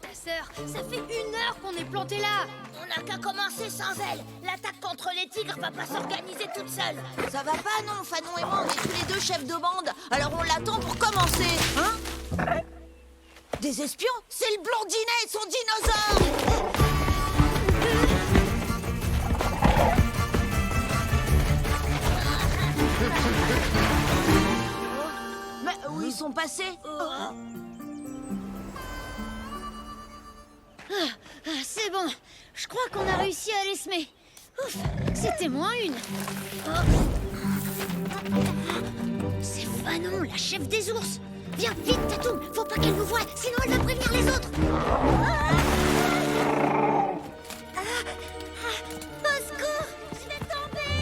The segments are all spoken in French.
ta sœur. Ça fait 1 heure qu'on est planté là. On n'a qu'à commencer sans elle. L'attaque contre les tigres va pas s'organiser toute seule. Ça va pas, non, Fanon et moi, on est tous les deux chefs de bande. Alors on l'attend pour commencer, hein? Des espions? C'est le blondinet et son dinosaure! Mais où ils sont passés? C'est bon. Je crois qu'on a réussi à les semer. Ouf, c'était -1. C'est Fanon, la chef des ours. Viens, vite, Tatoum. Faut pas qu'elle nous voie, sinon elle va prévenir les autres. Au secours, je vais tomber.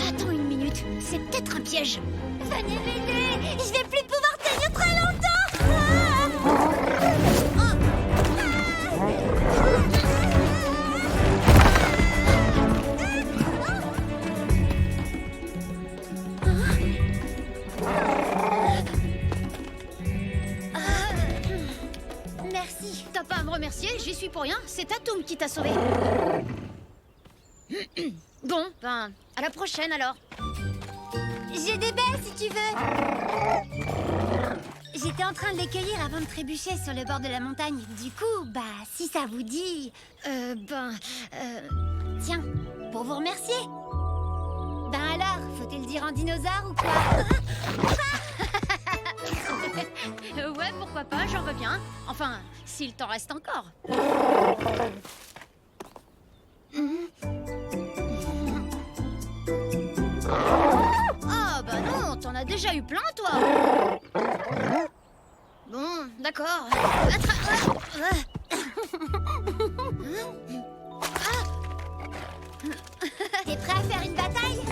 Attends 1 minute, c'est peut-être un piège. Venez m'aider, je vais plus pouvoir tenir très longtemps. Merci. T'as pas à me remercier, j'y suis pour rien. C'est Tatoum qui t'a sauvé. Bon, ben, à la prochaine alors. J'ai des baies si tu veux. J'étais en train de les cueillir avant de trébucher sur le bord de la montagne. Du coup, bah, si ça vous dit... Tiens, pour vous remercier. Ben alors, faut-il le dire en dinosaure ou quoi? Ouais, pourquoi pas, j'en veux bien. Enfin, s'il t'en reste encore. Ah bah non, t'en as déjà eu plein, toi. Bon, d'accord. T'es prêt à faire une bataille?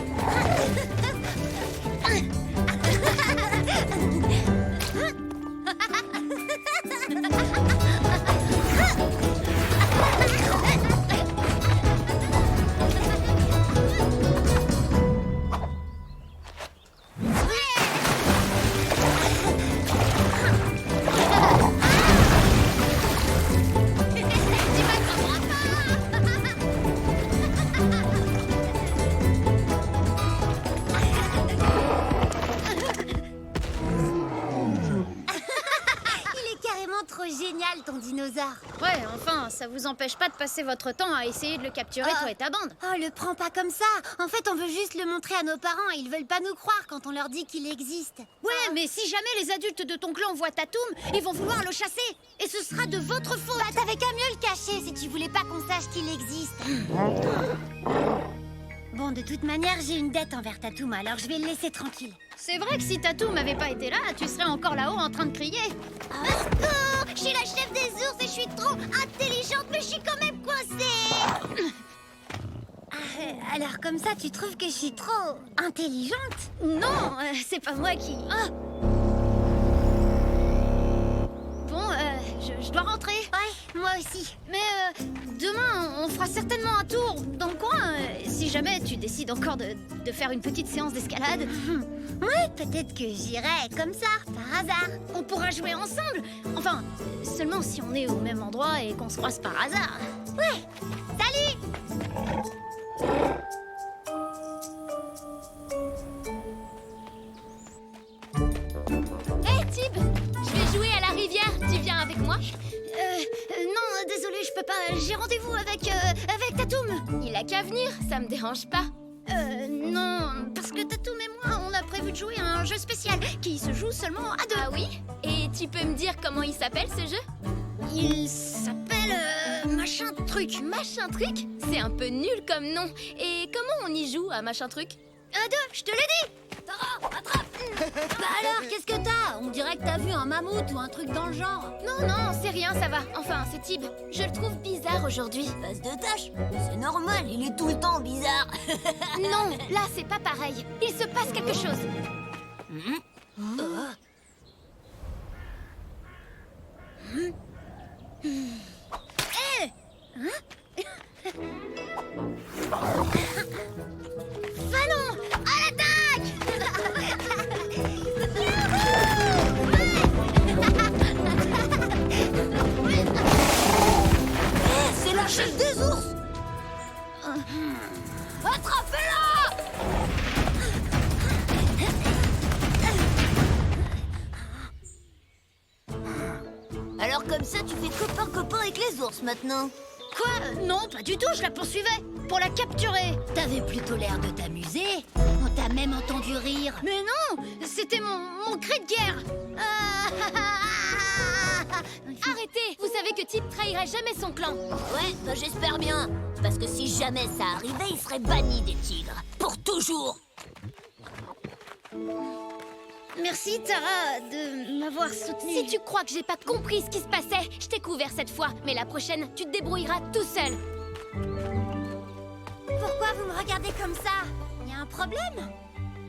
Génial ton dinosaure. Ouais, enfin, ça vous empêche pas de passer votre temps à essayer de le capturer, toi et ta bande. Oh, le prends pas comme ça. En fait, on veut juste le montrer à nos parents. Ils veulent pas nous croire quand on leur dit qu'il existe. Ouais, mais si jamais les adultes de ton clan voient Tatoum, ils vont vouloir le chasser. Et ce sera de votre faute. Bah, t'avais qu'à mieux le cacher si tu voulais pas qu'on sache qu'il existe. Bon, de toute manière, j'ai une dette envers Tatoum, alors je vais le laisser tranquille. C'est vrai que si Tatoum m'avait pas été là, tu serais encore là-haut en train de crier. Au secours! Je suis la chef des ours et je suis trop intelligente, mais je suis quand même coincée. Alors comme ça, tu trouves que je suis trop intelligente? Non, c'est pas moi qui... Ah bon, je dois rentrer. Ouais, moi aussi. Mais demain, on fera certainement un tour dans le coin. Si jamais tu décides encore de faire une petite séance d'escalade. Ouais, peut-être que j'irai comme ça, par hasard. On pourra jouer ensemble. Enfin, seulement si on est au même endroit et qu'on se croise par hasard. Ouais, salut! Hé, Tib, je vais jouer à la rivière. Tu viens avec moi? Non, désolé, je peux pas. J'ai rendez-vous avec Tatoum. Il a qu'à venir, ça me dérange pas. Non, parce que Tatoum et moi, on a prévu de jouer à un jeu spécial qui se joue seulement à 2. Ah oui? Et tu peux me dire comment il s'appelle ce jeu? Il s'appelle Machin Truc. Machin Truc? C'est un peu nul comme nom. Et comment on y joue à Machin Truc? À 2, je te l'ai dit. Tara, attrape! Bah alors, qu'est-ce que t'as? On dirait que t'as vu un mammouth ou un truc dans le genre. Non, c'est rien, ça va. Enfin, c'est Tib. Je le trouve bizarre aujourd'hui. Passe de tâche. C'est normal, il est tout le temps bizarre. Non, là, c'est pas pareil. Il se passe quelque chose. Hé! Fanon, à l'attaque! tu fais copain-copain avec les ours maintenant. Quoi? Non, pas du tout, je la poursuivais. Pour la capturer. T'avais plutôt l'air de t'amuser. On t'a même entendu rire. Mais non, c'était mon cri de guerre. Arrêtez! Vous savez que Tib trahira jamais son clan. Ouais, bah j'espère bien. Parce que si jamais ça arrivait, il serait banni des tigres. Pour toujours. Merci Tara de m'avoir soutenue. Si tu crois que j'ai pas compris ce qui se passait, je t'ai couvert cette fois. Mais la prochaine, tu te débrouilleras tout seul. Pourquoi vous me regardez comme ça? Y a un problème?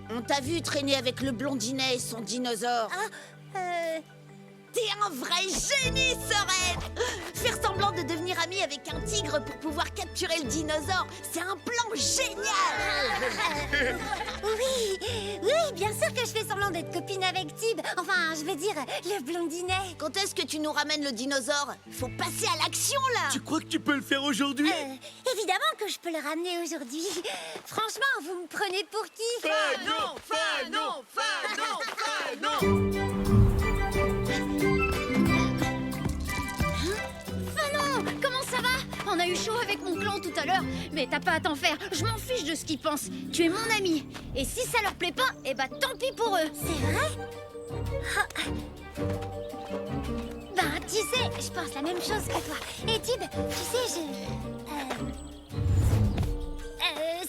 On t'a vu traîner avec le blondinet et son dinosaure. T'es un vrai génie, Sorette! Faire semblant de devenir ami avec un tigre pour pouvoir capturer le dinosaure, c'est un plan génial! Oui, bien sûr que je fais semblant d'être copine avec Tib. Enfin, je veux dire, le blondinet. Quand est-ce que tu nous ramènes le dinosaure? Faut passer à l'action, là! Tu crois que tu peux le faire aujourd'hui? Évidemment que je peux le ramener aujourd'hui. Franchement, vous me prenez pour qui? Fanon, comment ça va? On a eu chaud avec mon clan tout à l'heure, mais t'as pas à t'en faire. Je m'en fiche de ce qu'ils pensent. Tu es mon ami. Et si ça leur plaît pas, eh bah tant pis pour eux. C'est vrai? Ben, tu sais, je pense la même chose que toi. Et Tib, tu sais,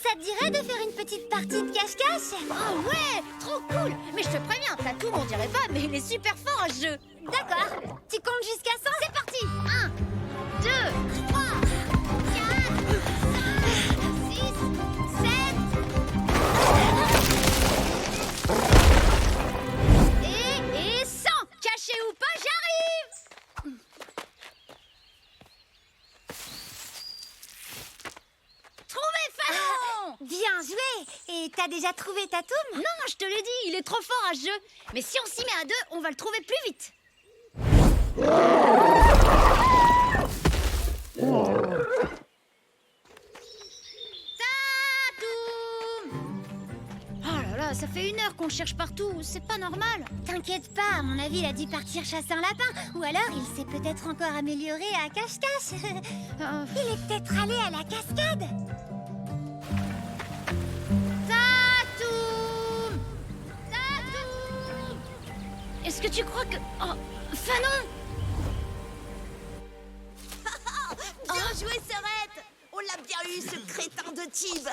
ça te dirait de faire une petite partie de cache-cache? Oh ouais, trop cool. Mais je te préviens, Tatoum, on dirait pas, mais il est super fort à ce jeu. D'accord. Tu comptes jusqu'à 100? C'est parti. 1, 2, 3, 4, 5, 6, 7... Et 100. Caché ou pas, j'arrive. Trouvé, Fanon. Bien joué. Et t'as déjà trouvé Tatoum? Non, je te l'ai dit, il est trop fort à ce jeu. Mais si on s'y met à deux, on va le trouver plus vite. Tatoum! Oh là là, ça fait 1 heure qu'on le cherche partout, c'est pas normal. T'inquiète pas, à mon avis, il a dû partir chasser un lapin. Ou alors, il s'est peut-être encore amélioré à cache-cache. Il est peut-être allé à la cascade. Tatoum! Tatoum! Est-ce que tu crois que... Oh, Fanon! Bien joué, Sorette! On l'a bien eu, ce crétin de Tib!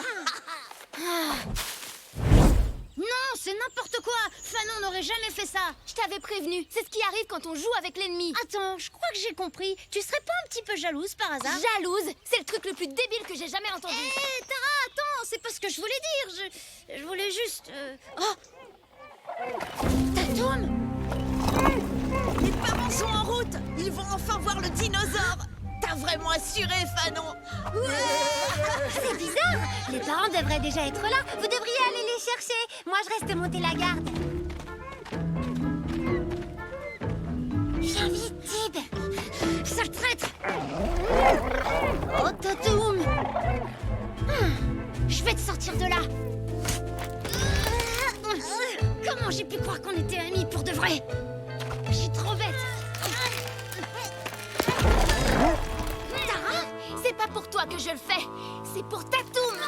Non, c'est n'importe quoi. Fanon n'aurait jamais fait ça. Je t'avais prévenu, c'est ce qui arrive quand on joue avec l'ennemi. Attends, je crois que j'ai compris. Tu serais pas un petit peu jalouse par hasard? Jalouse? C'est le truc le plus débile que j'ai jamais entendu. Hé, Tara, attends, c'est pas ce que je voulais dire. Je voulais juste... Oh! Tatoum! Les parents sont en route! Ils vont enfin voir le dinosaure! T'as vraiment assuré, Fanon! C'est bizarre. Les parents devraient déjà être là. Vous devriez aller les chercher. Moi, je reste monter la garde. Viens vite, Tib. Sale traître! Oh, Tatoum! Je vais te sortir de là. Comment j'ai pu croire qu'on était amis pour de vrai? Je suis trop bête. Tara, c'est pas pour toi que je le fais, c'est pour Tatoum.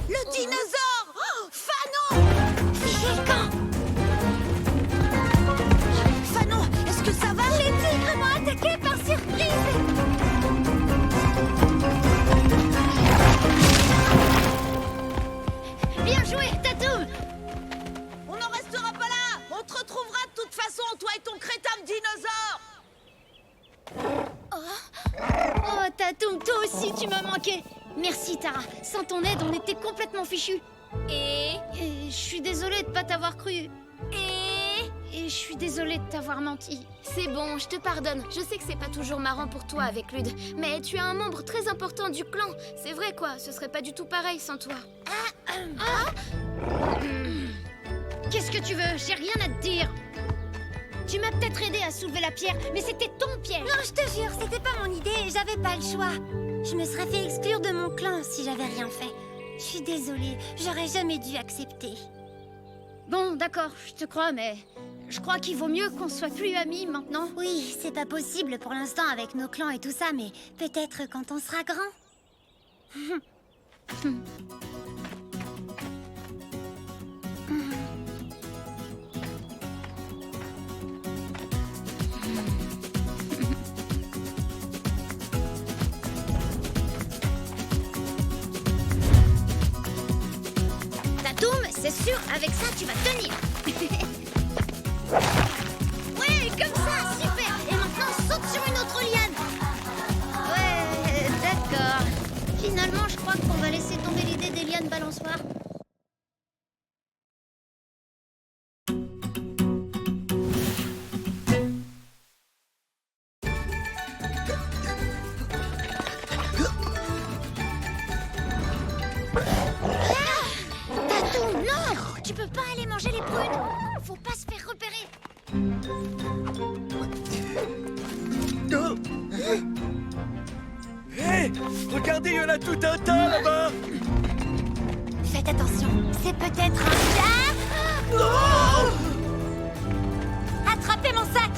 Le dinosaure! Oh, Fanon! Fanon, est-ce que ça va? Les tigres m'ont attaqué par surprise. Bien joué, Tatoum! On n'en restera pas là! On te retrouvera de toute façon, toi et ton crétin de dinosaure! Oh, Tatoum, toi aussi, tu m'as manqué. Merci, Tara. Sans ton aide, on était complètement fichus. Et Et je suis désolée de pas t'avoir cru. Et Et je suis désolée de t'avoir menti. c'est bon, je te pardonne. Je sais que c'est pas toujours marrant pour toi avec Lude, mais tu es un membre très important du clan. C'est vrai quoi, ce serait pas du tout pareil sans toi. Qu'est-ce que tu veux? J'ai rien à te dire. Tu m'as peut-être aidé à soulever la pierre, mais c'était ton piège. Non, je te jure, c'était pas mon idée et j'avais pas le choix. Je me serais fait exclure de mon clan si j'avais rien fait. Je suis désolée, j'aurais jamais dû accepter. Bon, d'accord, je te crois, mais je crois qu'il vaut mieux qu'on soit plus amis maintenant. Oui, c'est pas possible pour l'instant avec nos clans et tout ça, mais peut-être quand on sera grand. Tatoum, c'est sûr, avec ça, tu vas tenir. Ouais, comme ça, super. Et maintenant, saute sur une autre liane. Ouais, d'accord. Finalement, je crois qu'on va laisser tomber l'idée des lianes balançoires. Tatoum, non! Tu peux pas aller manger les prunes. Faut pas se faire repérer. Hé, regardez, il y en a tout un tas là-bas. Faites attention, c'est peut-être un chat. Non! Attrapez mon sac.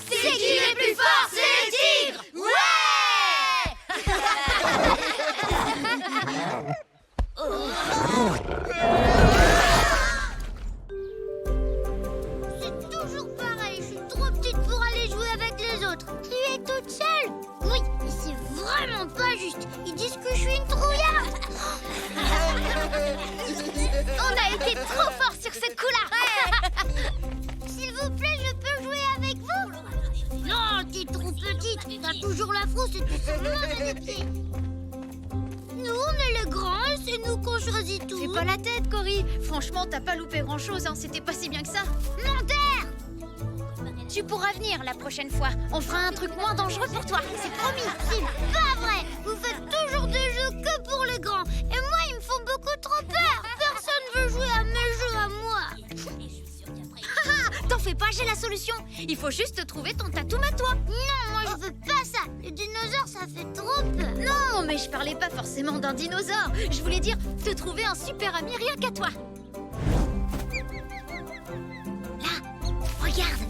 C'est qui les plus forts? C'est les tigres! C'est toujours pareil, je suis trop petite pour aller jouer avec les autres. Tu es toute seule? Oui, mais c'est vraiment pas juste. Ils disent que je suis une trouillarde. On a été trop fort sur ce coup-là. S'il vous plaît, je peux jouer avec vous? Non, t'es trop petite. T'as toujours la frousse et tu sens mauvais des pieds. Nous, on est les grands et c'est nous qu'on choisit tout. Fais pas la tête, Cory. Franchement, t'as pas loupé grand-chose, hein. C'était pas si bien que ça. Menteur! Tu pourras venir la prochaine fois. On fera un truc moins dangereux pour toi. C'est promis. C'est pas vrai. Vous faites toujours des jeux que pour les grands. Et moi, ils me font beaucoup trop peur. Personne veut jouer à mes jeux à moi. T'en fais pas, j'ai la solution. Il faut juste trouver ton Tatoum à toi. Non, moi, je veux pas ça. Les dinosaures, ça fait trop peur. Non, mais je parlais pas forcément d'un dinosaure. Je voulais dire te trouver un super ami rien qu'à toi. Là, regarde.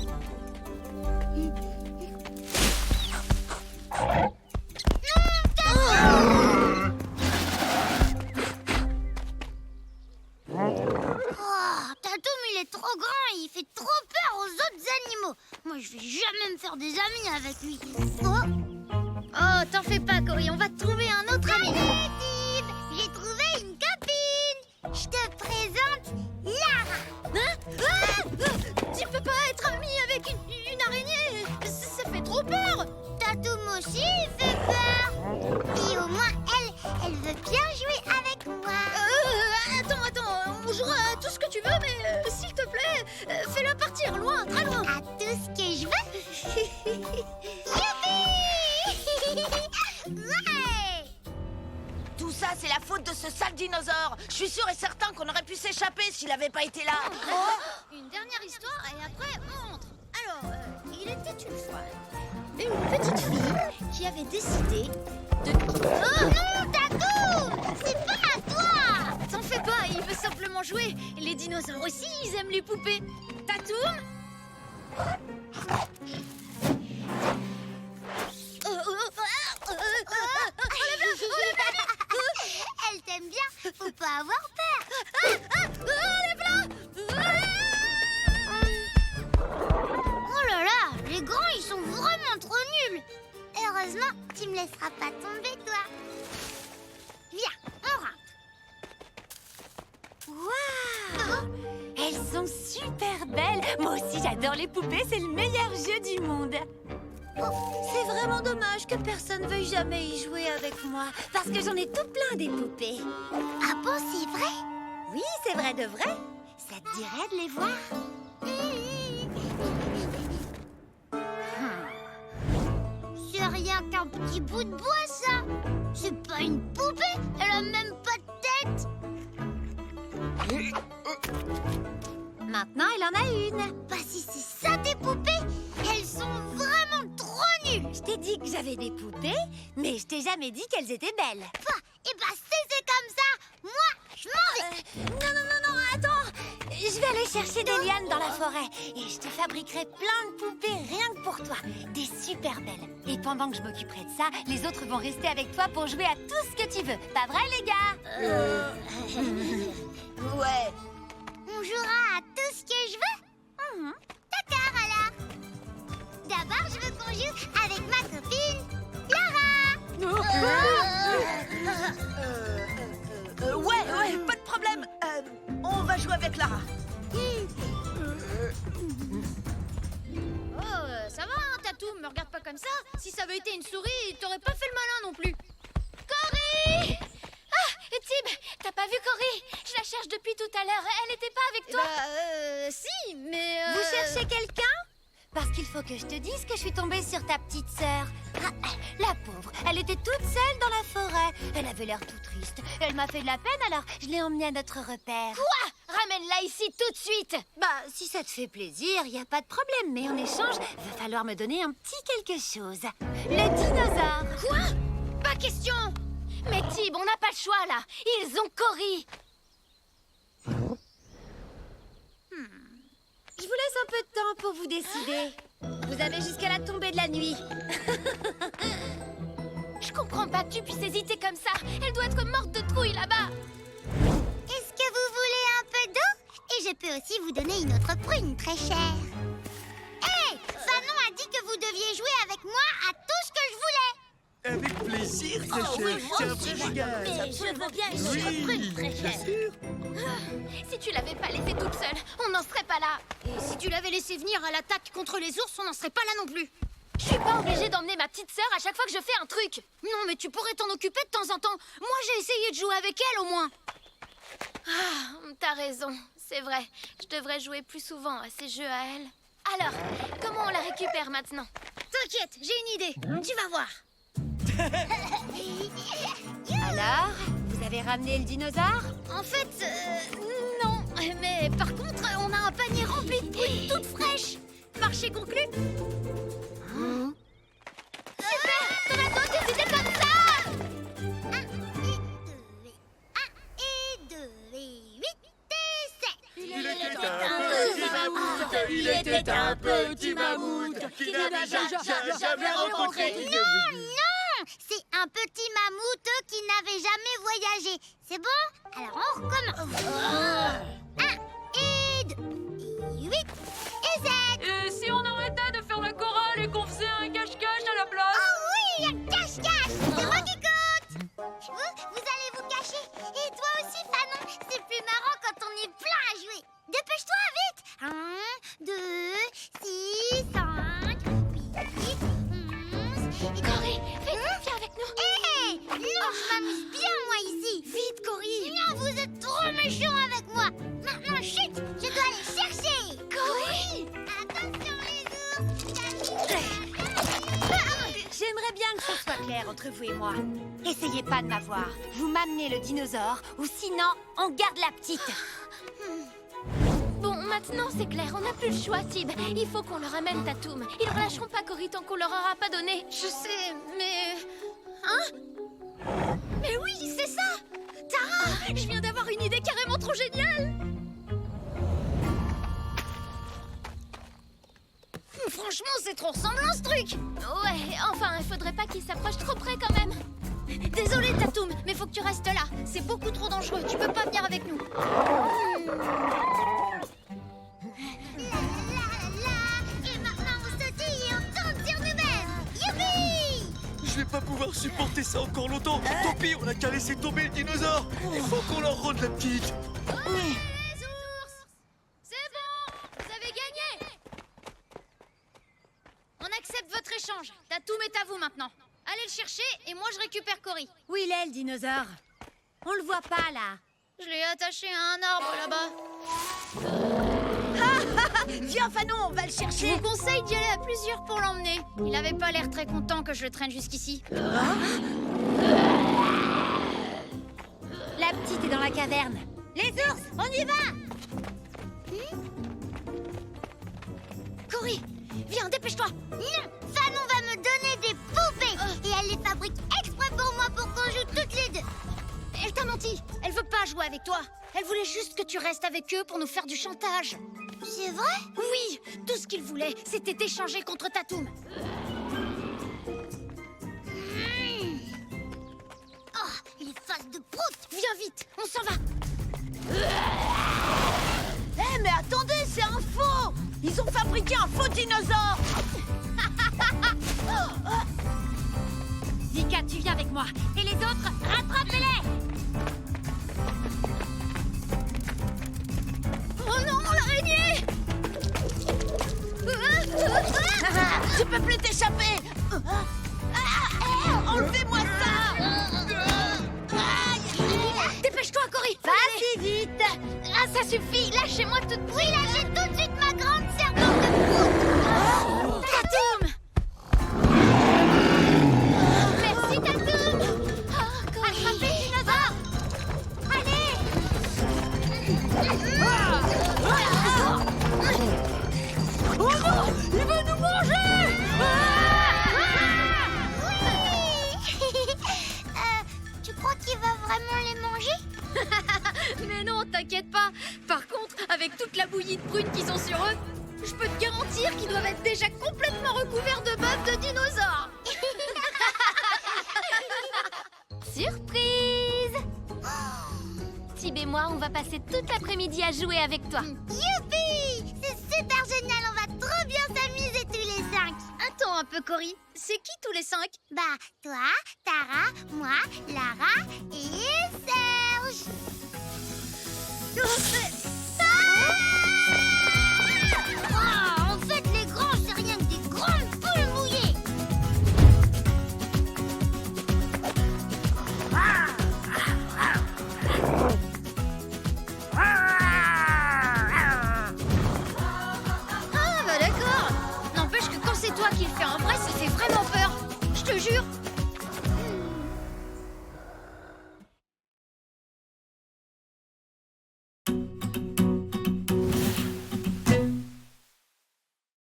Oh, Tatoum, il est trop grand et il fait trop peur aux autres animaux. Moi, je vais jamais me faire des amis avec lui. Oh, t'en fais pas, Cory. On va te trouver un autre ami. Allez, Tib, j'ai trouvé une copine. Je te présente Lara. Tu peux pas être ami avec une araignée. Ça fait trop peur. Tatoum aussi, il fait peur. Et au moins, elle veut bien jouer avec moi. Attends, on jouera à tout ce que tu veux, mais s'il te plaît, fais-la partir loin, très loin. À tout ce que je veux. Youpi! Ouais! Tout ça, c'est la faute de ce sale dinosaure. Je suis sûr et certain qu'on aurait pu s'échapper s'il avait pas été là. Une dernière histoire et après on rentre. Alors, il était une fois une petite fille qui avait décidé de... Oh non, Tatoum! C'est pas à toi! T'en fais pas, il veut simplement jouer. Les dinosaures aussi, ils aiment les poupées. Tatoum? Elle t'aime bien, faut pas avoir peur. Oh là là, les grands, ils sont vraiment trop nuls. Heureusement, tu me laisseras pas tomber, toi. Viens, on rentre. Waouh! Elles sont super belles. Moi aussi, j'adore les poupées. C'est le meilleur jeu du monde. C'est vraiment dommage que personne veuille jamais y jouer avec moi. Parce que j'en ai tout plein des poupées. Ah bon, c'est vrai? Oui, c'est vrai de vrai. Ça te dirait de les voir? C'est rien qu'un petit bout de bois, ça. C'est pas une poupée. Elle a même pas de tête. Maintenant, elle en a une. Bah si c'est ça tes poupées, elles sont vraiment trop nulles. Je t'ai dit que j'avais des poupées, mais je t'ai jamais dit qu'elles étaient belles. Bah, et bah si c'est comme ça, moi, je d'aller chercher des lianes dans la forêt et je te fabriquerai plein de poupées rien que pour toi. Des super belles. Et pendant que je m'occuperai de ça, les autres vont rester avec toi pour jouer à tout ce que tu veux. Pas vrai, les gars? Ouais. On jouera à tout ce que je veux. D'accord, alors. D'abord, je veux qu'on joue avec ma copine, Lara. Ouais, pas de problème. On va jouer avec Lara. Oh, ça va, hein, Tatou, me regarde pas comme ça. Si ça avait été une souris, t'aurais pas fait le malin non plus. Cory! Ah, Tib, t'as pas vu Cory? Je la cherche depuis tout à l'heure. Elle était pas avec toi? Si, mais... Vous cherchez quelqu'un? Parce qu'il faut que je te dise que je suis tombée sur ta petite sœur. Ah, la pauvre, elle était toute seule dans la forêt. Elle avait l'air tout triste. Elle m'a fait de la peine, alors je l'ai emmenée à notre repère. Quoi? Ramène-la ici tout de suite! Bah, si ça te fait plaisir, y a pas de problème. Mais en échange, va falloir me donner un petit quelque chose. Le dinosaure. Quoi? Pas question! Mais Tib, on n'a pas le choix là! Ils ont Cory! Je vous laisse un peu de temps pour vous décider. Vous avez jusqu'à la tombée de la nuit. Je comprends pas que tu puisses hésiter comme ça! Elle doit être morte de trouille là-bas! Est-ce que vous voulez un peu d'eau? Et je peux aussi vous donner une autre prune très chère. Hé! Fanon a dit que vous deviez jouer avec moi à tout ce que je voulais. Avec plaisir, très cher. C'est un vrai régal. Mais je veux bien une Oui, prune très bien chère. sûr. Si tu l'avais pas laissée toute seule, on n'en serait pas là! Et si tu l'avais laissé venir à l'attaque contre les ours, on n'en serait pas là non plus. Je suis pas obligée d'emmener ma petite sœur à chaque fois que je fais un truc! Non, mais tu pourrais t'en occuper de temps en temps. Moi, j'ai essayé de jouer avec elle, au moins. Ah, t'as raison, c'est vrai. Je devrais jouer plus souvent à ces jeux à elle. Alors, comment on la récupère maintenant? T'inquiète, j'ai une idée. Tu vas voir. Alors, vous avez ramené le dinosaure? En fait, non. Mais par contre, on a un panier rempli de prunes toutes fraîches. Marché conclu. Super! Tomato, décidez comme ça! 1 et 2 et 8 et 7. Il était un petit mammouth qui n'avait jamais rencontré. Non, c'est un petit mammouth qui n'avait jamais voyagé. C'est bon? Alors on recommence. 1 et 2 et 8 et 7. Et si on arrêtait de faire la chorale et qu'on faisait un cache-cache à la place? Oh oui, un cache-cache. C'est moi qui compte. Vous allez vous cacher. Et toi aussi, Fanon. C'est plus marrant quand on est plein à jouer. Dépêche-toi, vite. 1, 2, 6, 5, 8, 11... Cory, vite, viens avec nous! Hé! Non, je m'amuse bien, moi, ici. Vite, Cory. Non, vous êtes trop méchants avec moi. Maintenant, chut, je dois aller chercher. Cory! Attention, les ours. J'aimerais bien que ce soit clair entre vous et moi. Essayez pas de m'avoir. Vous m'amenez le dinosaure, ou sinon, on garde la petite. Bon, maintenant c'est clair, on n'a plus le choix, Tib. Il faut qu'on leur amène Tatoum. Ils relâcheront pas Cory tant qu'on leur aura pas donné. Je sais, mais... Hein? Mais oui, c'est ça! Tara, je viens d'avoir une idée carrément trop géniale! Franchement, c'est trop ressemblant, ce truc! Ouais, enfin, il faudrait pas qu'ils s'approchent trop près quand même. Désolée, Tatoum, mais faut que tu restes là. C'est beaucoup trop dangereux, tu peux pas venir avec nous. Et maintenant, on sautille et on tombe sur nous-mêmes. Youpi! Je vais pas pouvoir supporter ça encore longtemps. Tant pis, on a qu'à laisser tomber le dinosaure. Il faut qu'on leur rende la petite. Les ours! C'est bon! Vous avez gagné! On accepte votre échange. Tatoum est à vous maintenant. Allez le chercher et moi je récupère Cory. Où il est, le dinosaure? On le voit pas, là. Je l'ai attaché à un arbre là-bas. Viens, Fanon, on va le Je chercher. vous conseille d'y aller à plusieurs pour l'emmener. Il avait pas l'air très content que je le traîne jusqu'ici. La petite est dans la caverne. Les ours, on y va. Cory, viens, dépêche-toi. Non, Fanon va me donner des poupées. Et elle les fabrique exprès pour moi pour qu'on joue toutes les deux. Elle t'a menti. Elle veut pas jouer avec toi. Elle voulait juste que tu restes avec eux pour nous faire du chantage. C'est vrai? Oui, tout ce qu'il voulait, c'était t'échanger contre Tatoum. Oh, les faces de prout! Viens vite, on s'en va. Eh, mais attendez, c'est un faux! Ils ont fabriqué un faux dinosaure! Vika, tu viens avec moi. Et les autres, rattrapez-les! Oh non, l'araignée! Tu peux plus t'échapper! Enlevez-moi ça! Dépêche-toi, Cory. Vas-y, vite! Ah, ça suffit. Lâchez-moi tout de suite. Oui, lâchez tout de suite ma grande serpente de prout! Tatoum! Merci, Tatoum. Attrapez le dinosaure! Allez! Oh non! Il veut nous manger! Tu crois qu'il va vraiment les manger? Mais non, t'inquiète pas. Par contre, avec toute la bouillie de prunes qu'ils ont sur eux, je peux te garantir qu'ils doivent être déjà complètement recouverts de bœufs de dinosaures. Surprise! Tib et moi, on va passer toute l'après-midi à jouer avec toi. Youpi! C'est super génial, on va trop bien s'amuser tous les 5. Attends un peu, Cory. C'est qui tous les 5? Bah, toi, Tara, moi, Lara et Serge. Ah, en fait, les grands, c'est rien que des grandes poules mouillées. Ah, bah d'accord. N'empêche que quand c'est toi qui le fais en vrai, ça fait vraiment peur. Je te jure.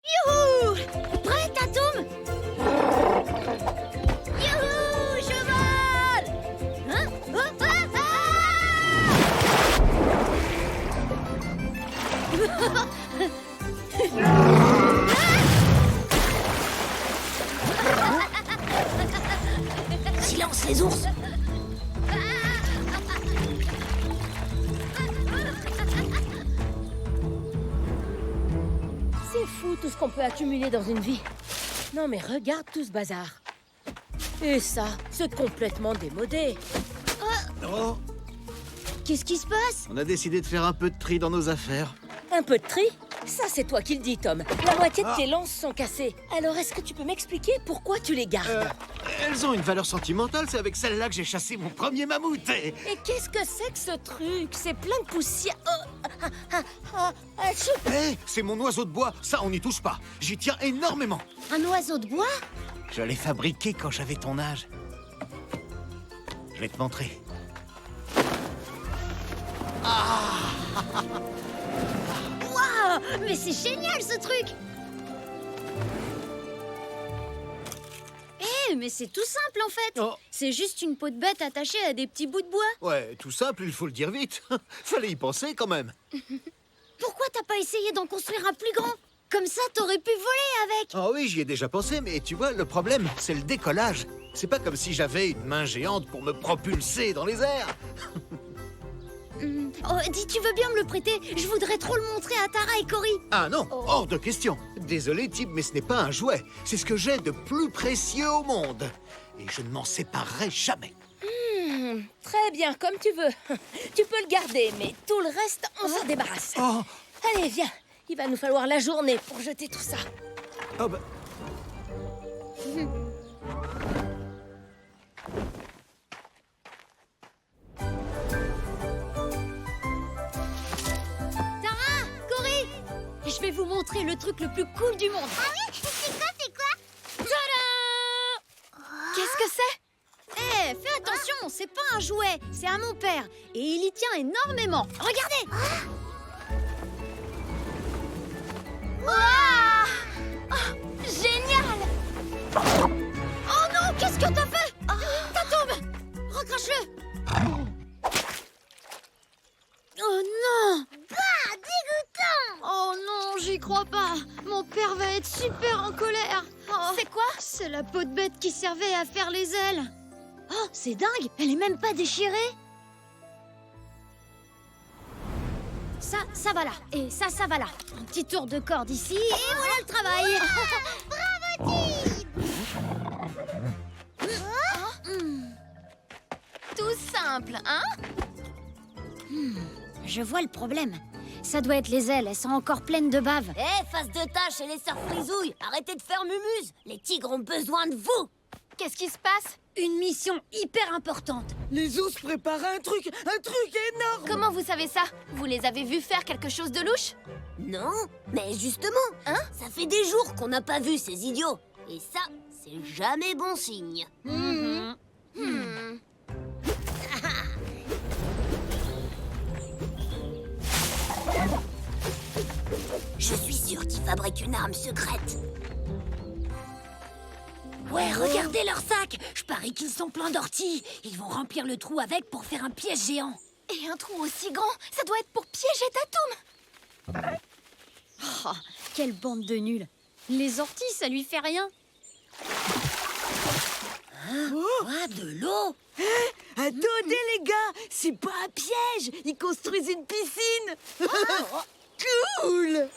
Youhou! Prêt, Tatoum? Youhou, cheval! Hein? Ah, ah, Silence, les ours! C'est fou tout ce qu'on peut accumuler dans une vie. Non mais regarde tout ce bazar. Et ça, c'est complètement démodé. Oh, Qu'est-ce qui se passe? on a décidé de faire un peu de tri dans nos affaires. Un peu de tri? Ça, c'est toi qui le dis, Tom. La moitié de tes lances sont cassées. Alors, est-ce que tu peux m'expliquer pourquoi tu les gardes? Elles ont une valeur sentimentale, c'est avec celle-là que j'ai chassé mon premier mammouth. Et qu'est-ce que c'est que ce truc? C'est plein de poussière. C'est mon oiseau de bois, ça on n'y touche pas. J'y tiens énormément. Un oiseau de bois? Je l'ai fabriqué quand j'avais ton âge. Je vais te montrer. Waouh! Mais c'est génial ce truc! Mais c'est tout simple en fait! Oh. C'est juste une peau de bête attachée à des petits bouts de bois. Ouais, tout simple, il faut le dire vite. Fallait y penser quand même. Pourquoi t'as pas essayé d'en construire un plus grand? Comme ça, t'aurais pu voler avec! Oh oui, j'y ai déjà pensé, mais tu vois, le problème, c'est le décollage. C'est pas comme si j'avais une main géante pour me propulser dans les airs. Oh, dis, tu veux bien me le prêter? Je voudrais trop le montrer à Tara et Cory. Ah non, hors de question. Désolé, Tib, mais ce n'est pas un jouet. C'est ce que j'ai de plus précieux au monde. Et je ne m'en séparerai jamais. Très bien, comme tu veux. Tu peux le garder, mais tout le reste, on s'en débarrasse. Oh, Allez, viens. Il va nous falloir la journée pour jeter tout ça. oh bah... Tara, Cory, je vais vous montrer le truc le plus cool du monde. Ah oui? C'est quoi? Tada! Qu'est-ce que c'est? Eh, fais attention, c'est pas un jouet, c'est à mon père. Et il y tient énormément. Regardez! Waouh! Oh, génial! Oh non, qu'est-ce que t'as fait? Tatoum! Recrache-le! Oh non! Bah, dégoûtant! Oh non, j'y crois pas. Mon père va être super en colère. Oh, C'est quoi? c'est la peau de bête qui servait à faire les ailes. Oh, c'est dingue, elle est même pas déchirée. Ça va là. Et ça va là. Un petit tour de corde ici, et voilà le travail. Tout simple, hein? Je vois le problème. Ça doit être les ailes, elles sont encore pleines de bave. Face de tâche et les sœurs frisouilles, arrêtez de faire mumuse. Les tigres ont besoin de vous. Qu'est-ce qui se passe? Une mission hyper importante. Les ours préparent un truc énorme. Comment vous savez ça? Vous les avez vus faire quelque chose de louche? Non, mais justement, ça fait des jours qu'on n'a pas vu ces idiots. Et ça, c'est jamais bon signe. Je suis sûre qu'ils fabriquent une arme secrète. Ouais, regardez leur sac. Je parie qu'ils sont pleins d'orties. Ils vont remplir le trou avec pour faire un piège géant. Et un trou aussi grand, ça doit être pour piéger Tatum! Oh, quelle bande de nuls. Les orties, ça lui fait rien. Quoi, de l'eau? Attendez, les gars, c'est pas un piège. Ils construisent une piscine. Cool.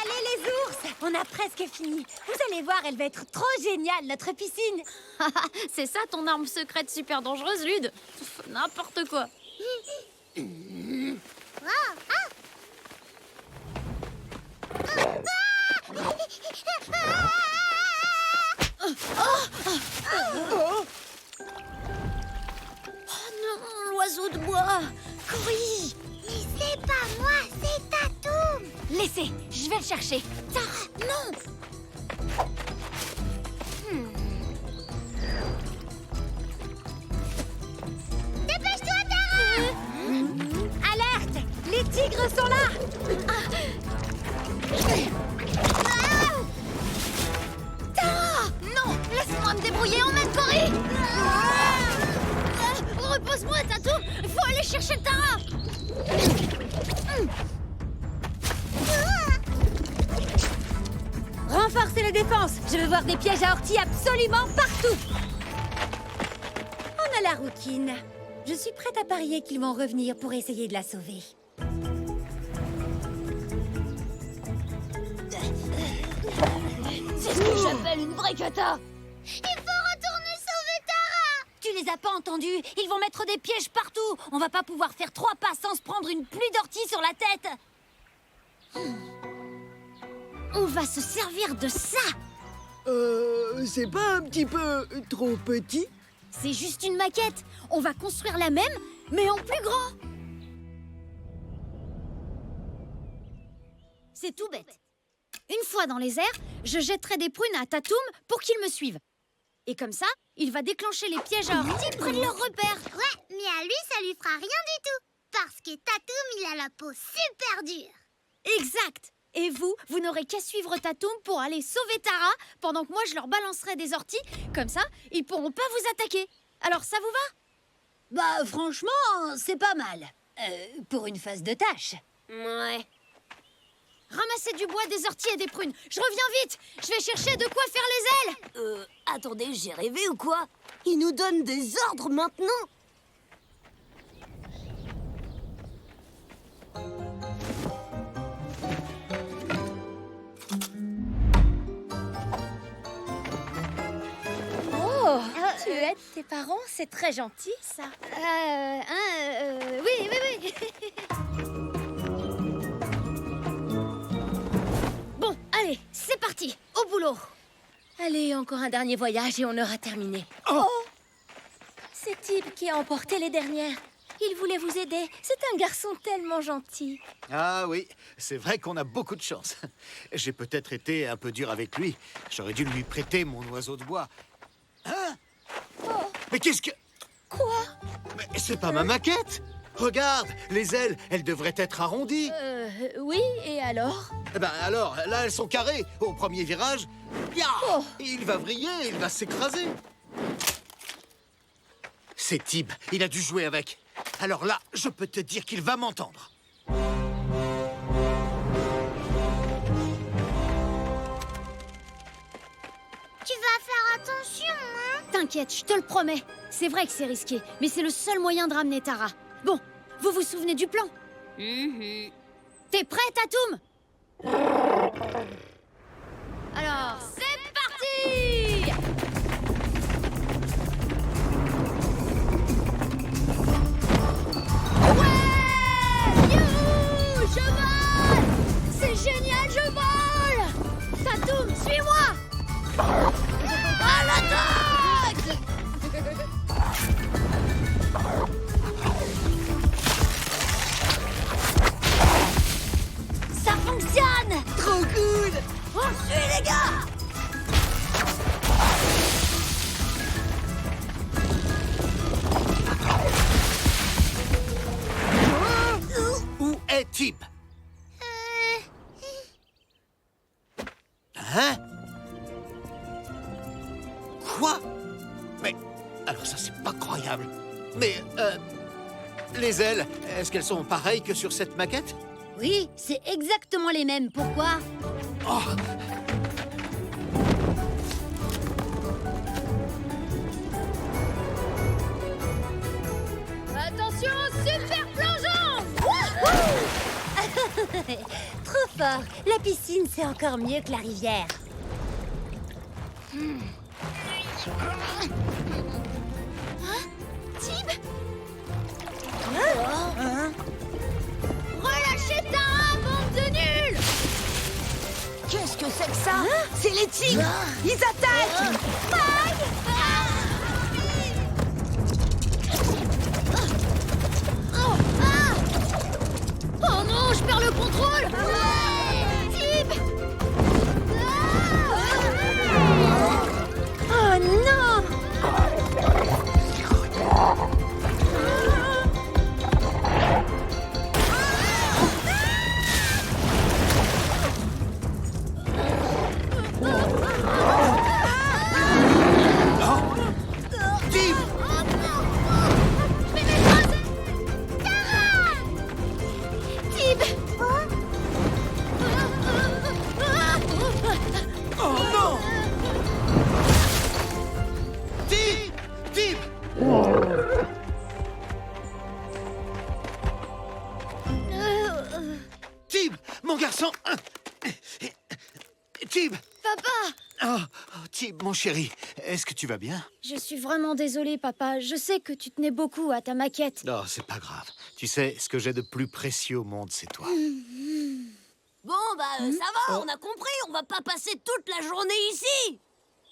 Allez les ours, on a presque fini. Vous allez voir, elle va être trop géniale, notre piscine. C'est ça ton arme secrète super dangereuse, Lude? Pff, n'importe quoi. Oh non, l'oiseau de bois. Cory. Mais c'est pas moi, c'est Tatum! Laissez, je vais le chercher. Tara, non. Dépêche-toi, Tara! Alerte, les tigres sont là. Non! Laisse-moi me débrouiller, emmène Cory! Repose-moi, Tatum. Faut aller chercher Tara. Renforcez les défenses. Je veux voir des pièges à orties absolument partout. On a la rouquine. Je suis prête à parier qu'ils vont revenir pour essayer de la sauver. C'est ce que j'appelle une vraie cata. Il faut retourner sauver Tara! Tu les as pas entendus? Ils vont mettre des pièges partout. On va pas pouvoir faire 3 pas sans se prendre une pluie d'orties sur la tête. On va se servir de ça. C'est pas un petit peu trop petit? C'est juste une maquette. On va construire la même, mais en plus grand. C'est tout bête. Une fois dans les airs, je jetterai des prunes à Tatum pour qu'il me suive. Et comme ça, il va déclencher les pièges à orties près de leur repère. Ouais, mais à lui, ça lui fera rien du tout. Parce que Tatum, il a la peau super dure. Exact. Et vous n'aurez qu'à suivre Tatum pour aller sauver Tara pendant que moi je leur balancerai des orties. Comme ça, ils pourront pas vous attaquer. Alors ça vous va? Bah franchement, c'est pas mal. Pour une phase de tâche. Ouais. Ramassez du bois, des orties et des prunes. Je reviens vite. Je vais chercher de quoi faire les ailes. Attendez, j'ai rêvé ou quoi? Ils nous donnent des ordres maintenant? Oh, tu aides tes parents, c'est très gentil, ça. Oui. Bon, allez, c'est parti. Au boulot. Allez, encore un dernier voyage et on aura terminé. Oh! C'est Tib qui a emporté les dernières. Il voulait vous aider. C'est un garçon tellement gentil. Ah oui, c'est vrai qu'on a beaucoup de chance. J'ai peut-être été un peu dur avec lui. J'aurais dû lui prêter mon oiseau de bois. Hein? Mais qu'est-ce que... Quoi? Mais c'est pas ma maquette! Regarde, les ailes, elles devraient être arrondies. Oui, et alors? Eh ben alors, là, elles sont carrées. Au premier virage, ya! Il va vriller, il va s'écraser. C'est Tib, il a dû jouer avec. Alors là, je peux te dire qu'il va m'entendre. attention, hein. T'inquiète, je te le promets. C'est vrai que c'est risqué, mais c'est le seul moyen de ramener Tara. Bon, vous vous souvenez du plan? T'es prêt, Tatoum? Alors, c'est parti! Ouais! Youhou! Je vole! C'est génial, je vole! Tatoum, suis-moi! À l'attaque! Ça fonctionne! Trop cool! On suit, les gars! Où est Tib? Hein? Quoi? Mais alors ça c'est pas croyable. Mais les ailes, est-ce qu'elles sont pareilles que sur cette maquette? Oui, c'est exactement les mêmes. Pourquoi? Oh! Attention, super plongeon! Trop fort! La piscine, c'est encore mieux que la rivière. Tib! Relâchez Tara, bande de nuls! Qu'est-ce que c'est que ça? C'est les tigres. Ils attaquent. Oh non, je perds le contrôle! Tib! Oh non! Tib! Tib! Oh non! Tib! Tib! Tib! Mon garçon! Tib! Papa! Oh, Tib, mon chéri, est-ce que tu vas bien? Je suis vraiment désolée, papa. Je sais que tu tenais beaucoup à ta maquette. Non, c'est pas grave. Tu sais, ce que j'ai de plus précieux au monde, c'est toi. Bon, ça va, on a compris. On va pas passer toute la journée ici.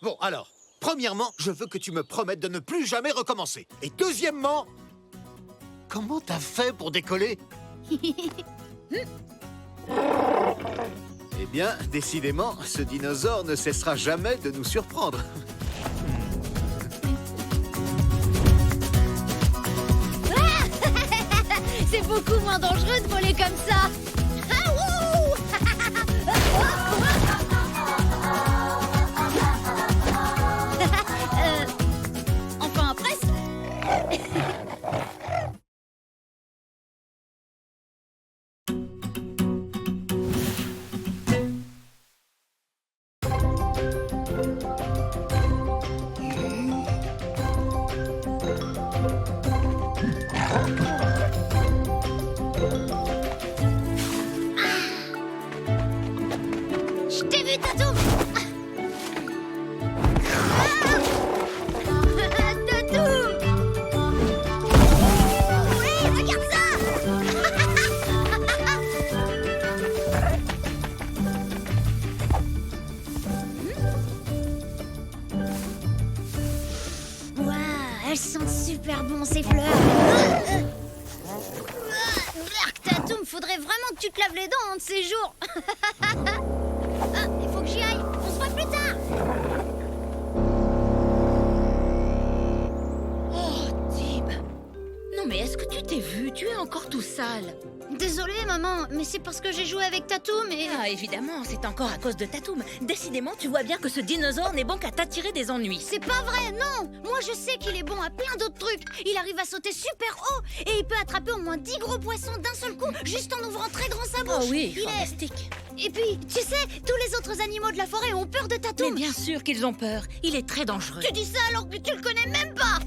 Bon, alors, premièrement, je veux que tu me promettes de ne plus jamais recommencer. Et deuxièmement, comment t'as fait pour décoller? Eh bien, décidément, ce dinosaure ne cessera jamais de nous surprendre. C'est beaucoup moins dangereux de voler comme ça. Enfin, presque. Je t'ai vu, Tatoum. Tatoum! Oui, regarde ça. Waouh, elles sentent super bon ces fleurs. Tatoum, faudrait vraiment que tu te laves les dents un de ces jours. Ah, il faut que j'y aille. On se voit plus tard. Oh, Tib. Non, mais est-ce que tu t'es vu? Tu es encore tout sale. Désolée, maman, mais c'est parce que j'ai joué avec Tatoum et... Ah, évidemment, c'est encore à cause de Tatoum. Décidément, tu vois bien que ce dinosaure n'est bon qu'à t'attirer des ennuis. C'est pas vrai, non! Moi, je sais qu'il est bon à plein d'autres trucs. Il arrive à sauter super haut et il peut attraper au moins 10 gros poissons d'un seul coup, juste en ouvrant très grand sa bouche. Oh oui, Il est... fantastique. Et puis, tu sais, tous les autres animaux de la forêt ont peur de Mais Tatoum. bien sûr qu'ils ont peur. Il est très dangereux. Tu dis ça alors que tu le connais même pas.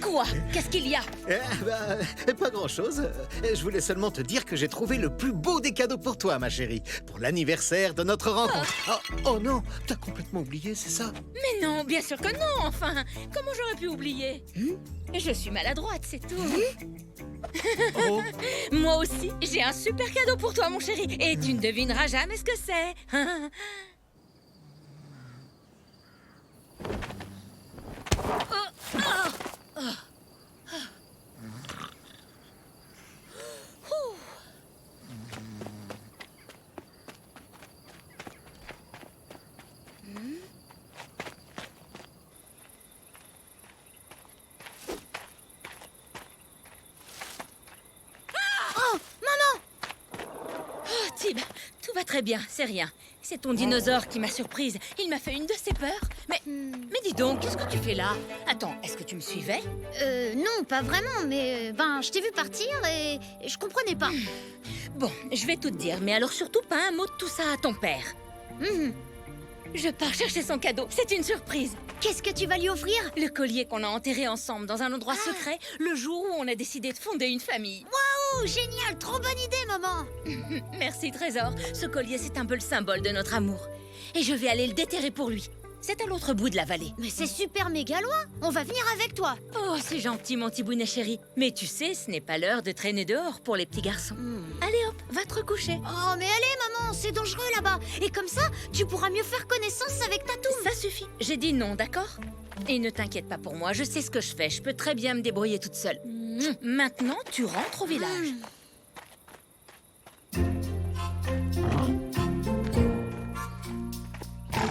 Quoi? Qu'est-ce qu'il y a? Pas grand-chose. Je voulais seulement te dire que j'ai trouvé le plus beau des cadeaux pour toi, ma chérie. Pour l'anniversaire de notre rencontre. Oh non, t'as complètement oublié, c'est ça? Mais non, bien sûr que non, enfin. Comment j'aurais pu oublier? Je suis maladroite, c'est tout. Oh. Moi aussi, j'ai un super cadeau pour toi, mon chéri. Et tu ne devineras jamais ce que c'est. Oh, Tib, tout va très bien, c'est rien. C'est ton dinosaure qui m'a surprise. Il m'a fait une de ses peurs. Mais dis donc, qu'est-ce que tu fais là? Attends, est-ce que tu me suivais? Non, pas vraiment, mais je t'ai vu partir et je comprenais pas. Bon, je vais tout te dire, mais alors surtout pas un mot de tout ça à ton père. Je pars chercher son cadeau, c'est une surprise. Qu'est-ce que tu vas lui offrir? Le collier qu'on a enterré ensemble dans un endroit secret le jour où on a décidé de fonder une famille. Oh, génial, trop bonne idée, maman. Merci, Trésor. Ce collier, c'est un peu le symbole de notre amour. Et je vais aller le déterrer pour lui. C'est à l'autre bout de la vallée. Mais c'est super méga loin. On va venir avec toi. Oh, c'est gentil, mon petit bounet chéri. Mais tu sais, ce n'est pas l'heure de traîner dehors pour les petits garçons. Allez hop, va te recoucher. Oh, mais allez, maman, c'est dangereux là-bas. Et comme ça, tu pourras mieux faire connaissance avec Tatoum. Ça suffit. J'ai dit non, d'accord? Et ne t'inquiète pas pour moi, je sais ce que je fais. Je peux très bien me débrouiller toute seule. Maintenant, tu rentres au village.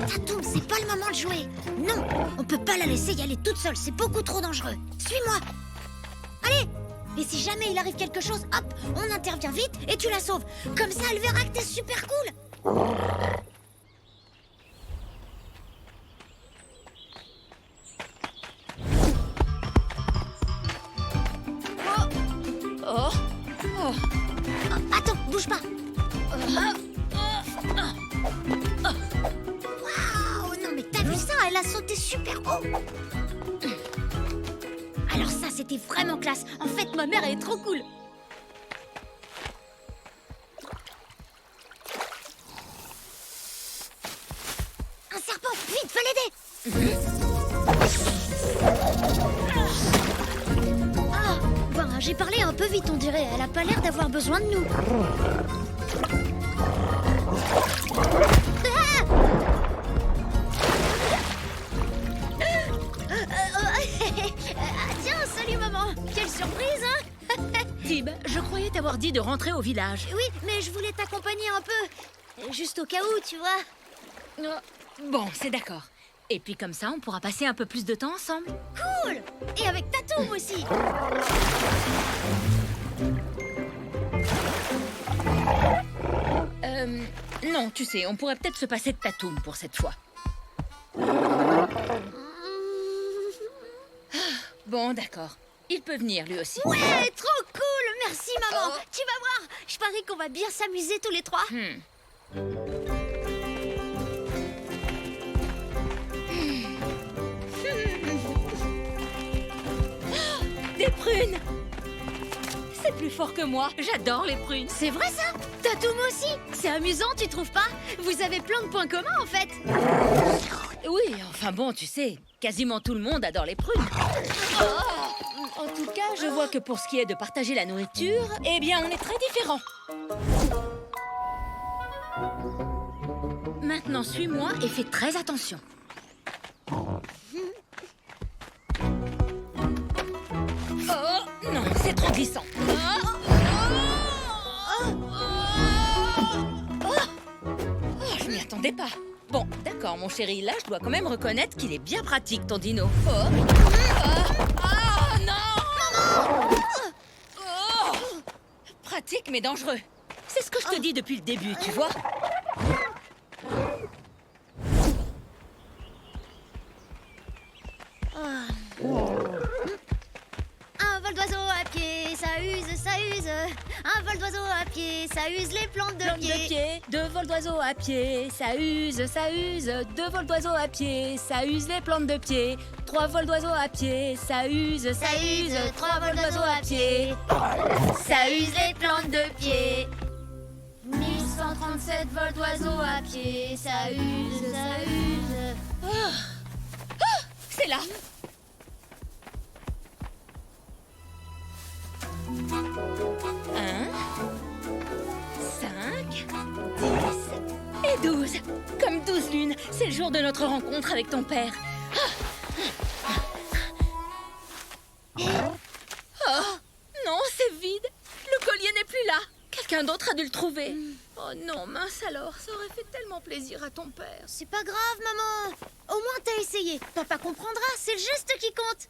Tatoum, c'est pas le moment de jouer. Non, on peut pas la laisser y aller toute seule. C'est beaucoup trop dangereux. Suis-moi. Allez. Et si jamais il arrive quelque chose, hop, on intervient vite et tu la sauves. Comme ça, elle verra que t'es super cool. Attends, bouge pas. Waouh, non mais t'as vu ça? Elle a sauté super haut. Alors ça, c'était vraiment classe. En fait, ma mère, elle est trop cool. Un serpent, vite, fais l'aider. J'ai parlé un peu vite, on dirait. Elle a pas l'air d'avoir besoin de nous. Tiens, salut maman. Quelle surprise, hein? Tib, je croyais t'avoir dit de rentrer au village. Oui, mais je voulais t'accompagner un peu. Juste au cas où, tu vois. Bon, c'est d'accord. Et puis comme ça, on pourra passer un peu plus de temps ensemble. Cool! Et avec Tatoum aussi. Non, tu sais, on pourrait peut-être se passer de Tatoum pour cette fois. Bon, d'accord. Il peut venir, lui aussi. Ouais, trop cool! Merci, maman. Tu vas voir, je parie qu'on va bien s'amuser tous les trois. Des prunes! C'est plus fort que moi. J'adore les prunes. C'est vrai ça? Tatoum aussi? C'est amusant, tu trouves pas? Vous avez plein de points communs en fait. Oui, enfin bon, tu sais, quasiment tout le monde adore les prunes. En tout cas, je vois que pour ce qui est de partager la nourriture, eh bien, on est très différents. Maintenant, suis-moi et fais très attention. Oh, non, c'est trop glissant. Je m'y attendais pas. Bon, d'accord, mon chéri, là, je dois quand même reconnaître qu'il est bien pratique, ton dino. Non! Pratique, mais dangereux. C'est ce que je te dis depuis le début, tu vois? Un vol d'oiseau à pied use. Un vol d'oiseau à pied, ça use les plantes de Plantes pied. de pied, 2 vols d'oiseau à pied, ça use, ça use. 2 vols d'oiseau à pied, ça use les plantes de pied. 3 vols d'oiseau à pied, ça use, ça use. 3 vols d'oiseau à pied, ça use les plantes de pied. 1137 vols d'oiseau à pied, ça use, ça use. C'est là. 1, 5, 10 et 12. Comme 12 lunes, c'est le jour de notre rencontre avec ton père. Oh, non, c'est vide. Le collier n'est plus là. Quelqu'un d'autre a dû le trouver. Oh non, mince alors, ça aurait fait tellement plaisir à ton père. C'est pas grave, maman. Au moins, t'as essayé. Papa comprendra, c'est le geste qui compte.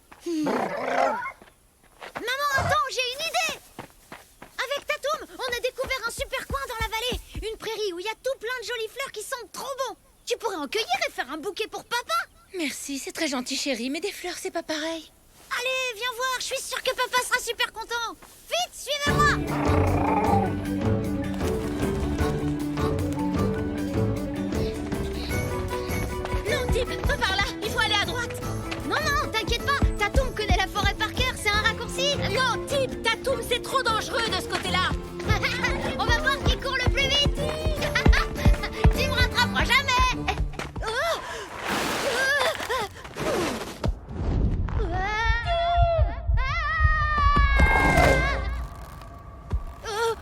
Maman, attends, j'ai une idée. Avec Tatoum, on a découvert un super coin dans la vallée. Une prairie où il y a tout plein de jolies fleurs qui sentent trop bon. Tu pourrais en cueillir et faire un bouquet pour papa. Merci, c'est très gentil, chérie, mais des fleurs, c'est pas pareil. Allez, viens voir, je suis sûre que papa sera super content. Vite, suivez-moi. Non, Tip, pas par là, il faut aller à droite. Non, non, t'inquiète pas, Tatoum connaît la forêt par cœur, c'est un raccourci. Non, Tip, Tatoum, c'est trop dangereux de ce côté-là. On va voir qui court le plus vite. Tu me rattraperas jamais.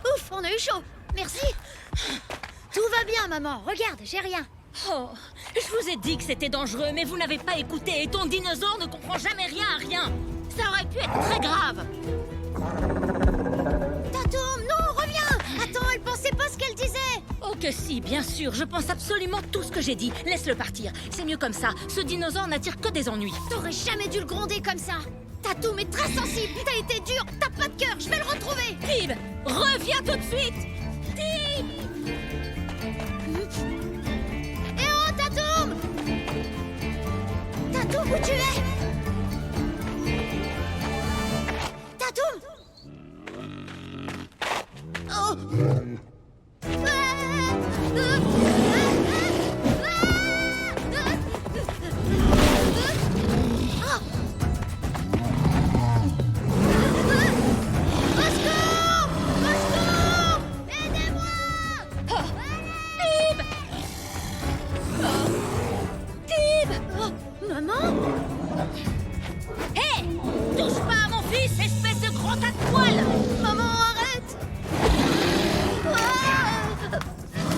Ouf, on a eu chaud. Merci. Tout va bien, maman. Regarde, j'ai rien. Oh, je vous ai dit que c'était dangereux, mais vous n'avez pas écouté et ton dinosaure ne comprend jamais rien à rien. Ça aurait pu être très grave. Tatoum, non, reviens. Attends, elle pensait pas ce qu'elle disait. Oh que si, bien sûr, je pense absolument tout ce que j'ai dit. Laisse-le partir, c'est mieux comme ça. Ce dinosaure n'attire que des ennuis. T'aurais jamais dû le gronder comme ça. Tatoum est très sensible. T'as été dur, t'as pas de cœur. Je vais le retrouver. Tib, reviens tout de suite. Tib. Eh oh, Tatoum! Tatoum, où tu es? Tatoum! Oh! Maman? Hé, touche pas à mon fils, espèce de grand tas de poils. Maman, arrête!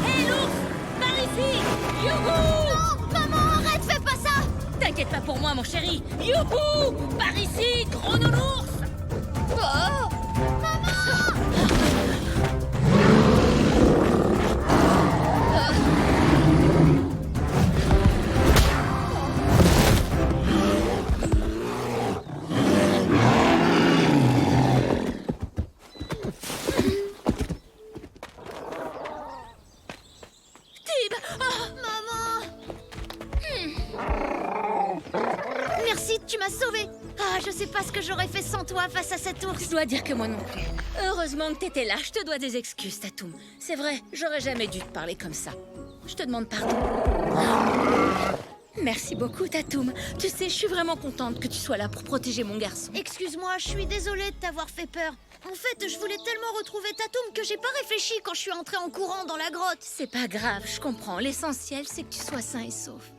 Hé, l'ours, par ici. Youhou! Non! Maman, arrête, fais pas ça! T'inquiète pas pour moi, mon chéri. Youhou! Par ici, gros nounours. Oh! Merci, tu m'as sauvée. Ah, je sais pas ce que j'aurais fait sans toi face à cet ours. Je dois dire que moi non plus. Heureusement que t'étais là, je te dois des excuses, Tatoum. C'est vrai, j'aurais jamais dû te parler comme ça. Je te demande pardon. Merci beaucoup, Tatoum. Tu sais, je suis vraiment contente que tu sois là pour protéger mon garçon. Excuse-moi, je suis désolée de t'avoir fait peur. En fait, je voulais tellement retrouver Tatoum que j'ai pas réfléchi quand je suis entrée en courant dans la grotte. C'est pas grave, je comprends. L'essentiel, c'est que tu sois sain et sauf.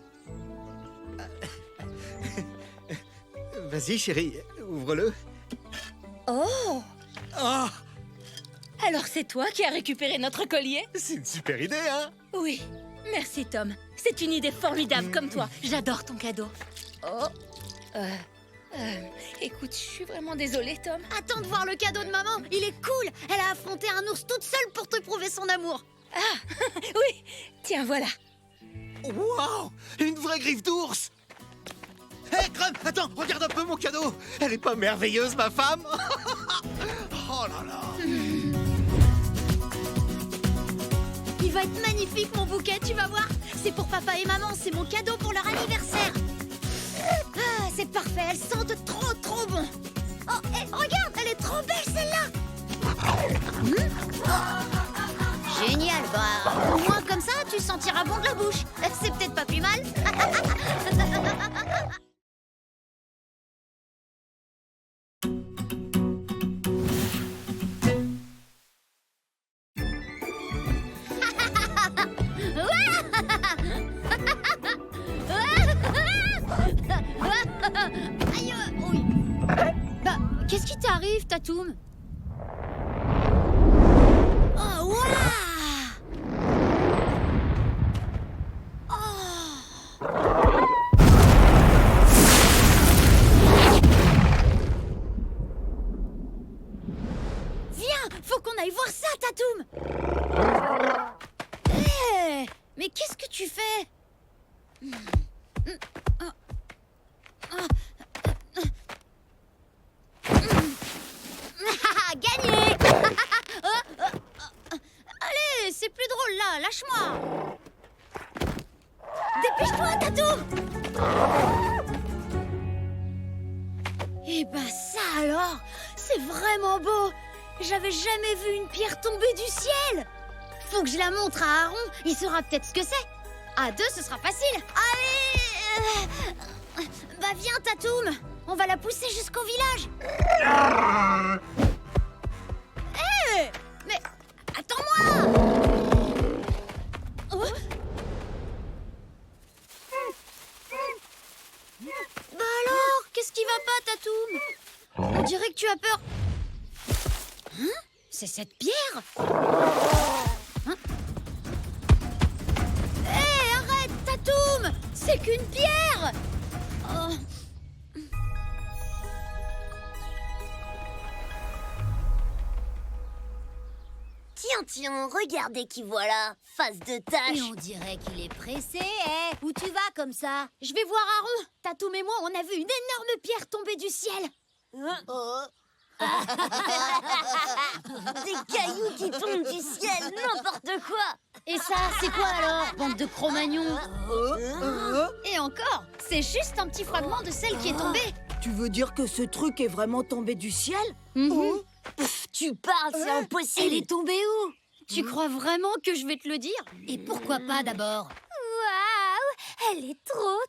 Vas-y, chérie, ouvre-le. Oh! Oh, Alors c'est toi qui as récupéré notre collier? c'est une super idée, hein? Oui. Merci, Tom. C'est une idée formidable comme toi. J'adore ton cadeau. Oh. Écoute, je suis vraiment désolée, Tom. Attends de voir le cadeau de maman. Il est cool. Elle a affronté un ours toute seule pour te prouver son amour. Ah, oui. Tiens, voilà. Waouh! Une vraie griffe d'ours! Hé, Grum, attends, regarde un peu mon cadeau! Elle est pas merveilleuse, ma femme? Oh là là! Il va être magnifique, mon bouquet, tu vas voir. C'est pour papa et maman, c'est mon cadeau pour leur anniversaire. Ah, c'est parfait, elles sentent trop bon. Oh, hé, regarde, elle est trop belle, celle-là. Génial, bah, au moins comme ça, tu sentiras bon de la bouche. C'est peut-être pas plus mal. Aïe, oui. Bah, qu'est-ce qui t'arrive, Tatoum? Oh, waouh! Viens, faut qu'on aille voir ça, Tatoum! Hé! Mais qu'est-ce que tu fais? Gagné! Allez, c'est plus drôle là, lâche-moi! Dépêche-toi, Tatoum! Eh ben ça alors, c'est vraiment beau! J'avais jamais vu une pierre tomber du ciel! Faut que je la montre à Aaron, il saura peut-être ce que c'est. À deux, ce sera facile. Allez! Bah viens, Tatoum! On va la pousser jusqu'au village. Hé! Mais attends-moi! Oh. Bah alors, qu'est-ce qui va pas, Tatoum? On dirait que tu as peur. Hein? C'est cette pierre? Hein? Hé, arrête, Tatoum! C'est qu'une pierre! Oh. Tiens, regardez qui voilà, face de tâche. Et on dirait qu'il est pressé, eh? Où tu vas comme ça? Je vais voir Aaron. Tatoum et moi, on a vu une énorme pierre tomber du ciel. Des cailloux qui tombent du ciel, n'importe quoi. Et ça, c'est quoi alors, bande de Cro-Magnons? Et encore, c'est juste un petit fragment de celle qui est tombée. Tu veux dire que ce truc est vraiment tombé du ciel? Pff, tu parles, c'est impossible. Elle est tombée où? Tu crois vraiment que je vais te le dire? Et pourquoi pas d'abord? Waouh! Elle est trop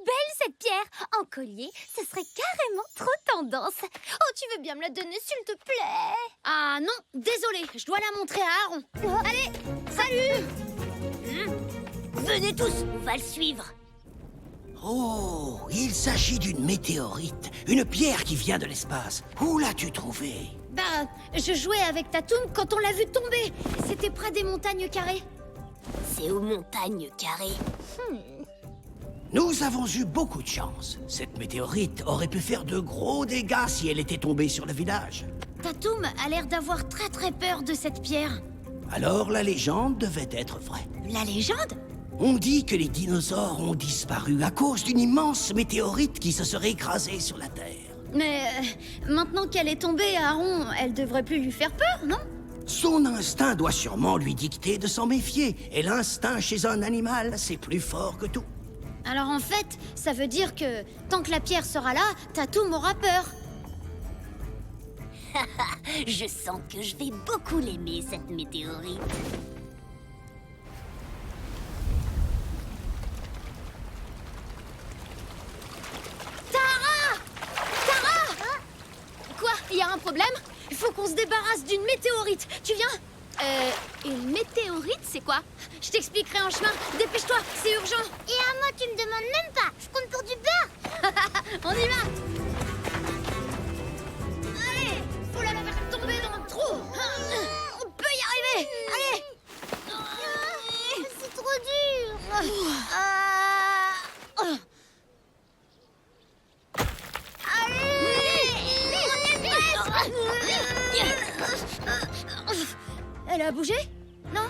belle, cette pierre! En collier, ce serait carrément trop tendance. Oh, tu veux bien me la donner, s'il te plaît? Ah non, désolé, je dois la montrer à Aaron. Allez, salut! Venez tous, on va le suivre. Oh, il s'agit d'une météorite, une pierre qui vient de l'espace. Où l'as-tu trouvée? Bah, je jouais avec Tatoum quand on l'a vu tomber. C'était près des montagnes carrées. C'est aux montagnes carrées. Nous avons eu beaucoup de chance. Cette météorite aurait pu faire de gros dégâts si elle était tombée sur le village. Tatoum a l'air d'avoir très peur de cette pierre. Alors la légende devait être vraie. La légende? On dit que les dinosaures ont disparu à cause d'une immense météorite qui se serait écrasée sur la Terre. Mais maintenant qu'elle est tombée, Aaron, elle devrait plus lui faire peur, non? Son instinct doit sûrement lui dicter de s'en méfier. Et l'instinct chez un animal, c'est plus fort que tout. Alors en fait, ça veut dire que tant que la pierre sera là, Tatoum aura peur. Je sens que je vais beaucoup l'aimer, cette météorite. Quoi? Il y a un problème? Il faut qu'on se débarrasse d'une météorite. Tu viens? Une météorite, c'est quoi? Je t'expliquerai en chemin. Dépêche-toi, c'est urgent. Et à moi, tu me demandes même pas. Je compte pour du beurre. On y va. Allez, faut la faire tomber dans le trou. On peut y arriver. Allez. C'est trop dur. Elle a bougé? Non?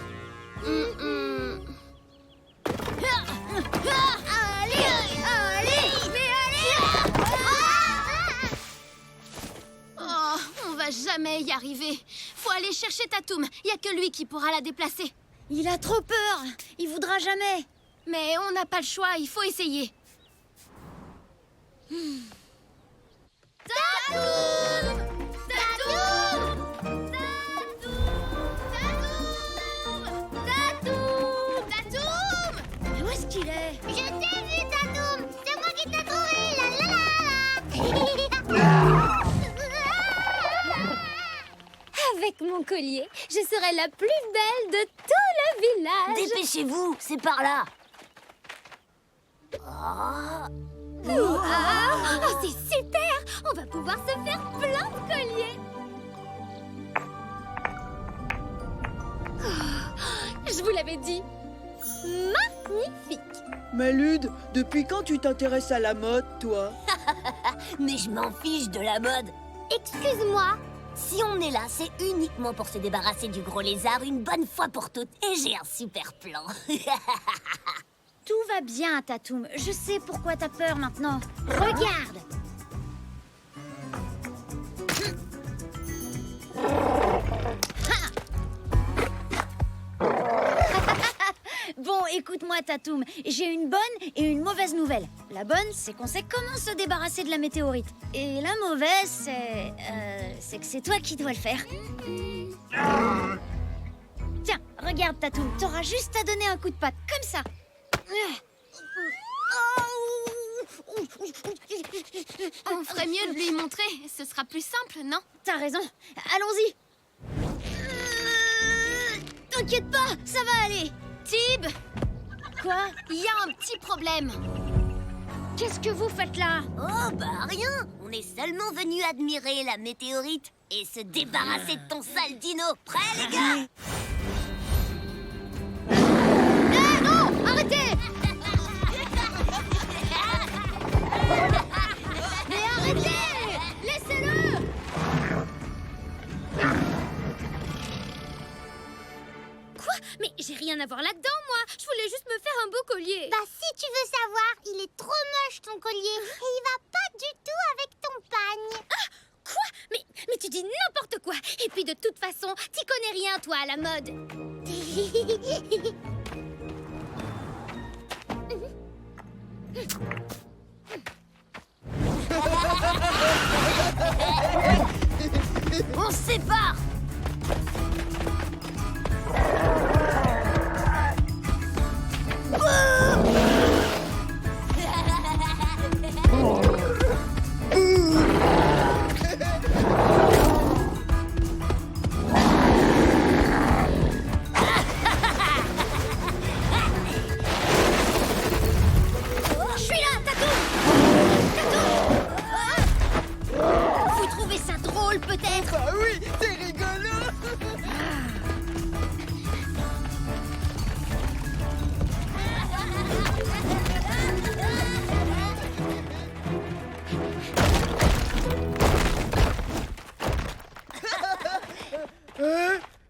Oh, on va jamais y arriver. Faut aller chercher Tatoum. Y a que lui qui pourra la déplacer. Il a trop peur. Il voudra jamais. Mais on n'a pas le choix, il faut essayer. Tatoum! Tatoum! mon collier, je serai la plus belle de tout le village. Dépêchez-vous, c'est par là. Ah, c'est super! On va pouvoir se faire plein de colliers. Oh, je vous l'avais dit. Magnifique! Malude, depuis quand tu t'intéresses à la mode, toi? Mais je m'en fiche de la mode. Excuse-moi. Si on est là, c'est uniquement pour se débarrasser du gros lézard une bonne fois pour toutes. Et j'ai un super plan. Tout va bien, Tatoum. Je sais pourquoi t'as peur maintenant. Regarde. Bon, écoute-moi, Tatoum. J'ai une bonne et une mauvaise nouvelle. La bonne, c'est qu'on sait comment se débarrasser de la météorite. Et la mauvaise, c'est que c'est toi qui dois le faire. Tiens, regarde, Tatoum. T'auras juste à donner un coup de patte, comme ça. On ferait mieux de lui montrer. Ce sera plus simple, non? T'as raison. Allons-y. T'inquiète pas, ça va aller. Tib, Quoi? il y a un petit problème. Qu'est-ce que vous faites là? Oh, bah rien. On est seulement venu admirer la météorite et se débarrasser de ton sale dino. Prêt, les gars? Non, arrêtez! Mais arrêtez! Laissez-le! Quoi? Mais j'ai rien à voir là-dedans, moi! Je voulais juste me faire un beau collier! Bah, si tu veux savoir, il est trop moche ton collier. Et il va pas du tout avec ton pagne. Quoi? Mais tu dis n'importe quoi! Et puis de toute façon, t'y connais rien, toi, à la mode! On se sépare. Je suis là, Tatoum! Vous trouvez ça drôle, peut-être? Ah oui, t'es rigolo!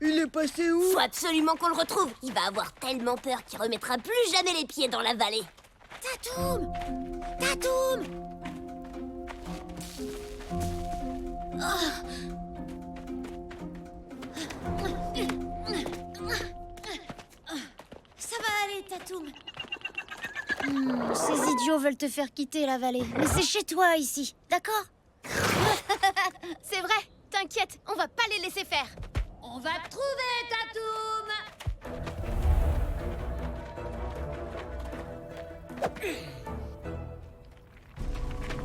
Il est passé où? Faut absolument qu'on le retrouve. Il va avoir tellement peur qu'il remettra plus jamais les pieds dans la vallée. Tatoum! Tatoum! Ça va aller, Tatoum. Ces idiots veulent te faire quitter la vallée. Mais c'est chez toi, ici. D'accord? C'est vrai, t'inquiète, on va pas les laisser faire. On va te trouver, Tatoum!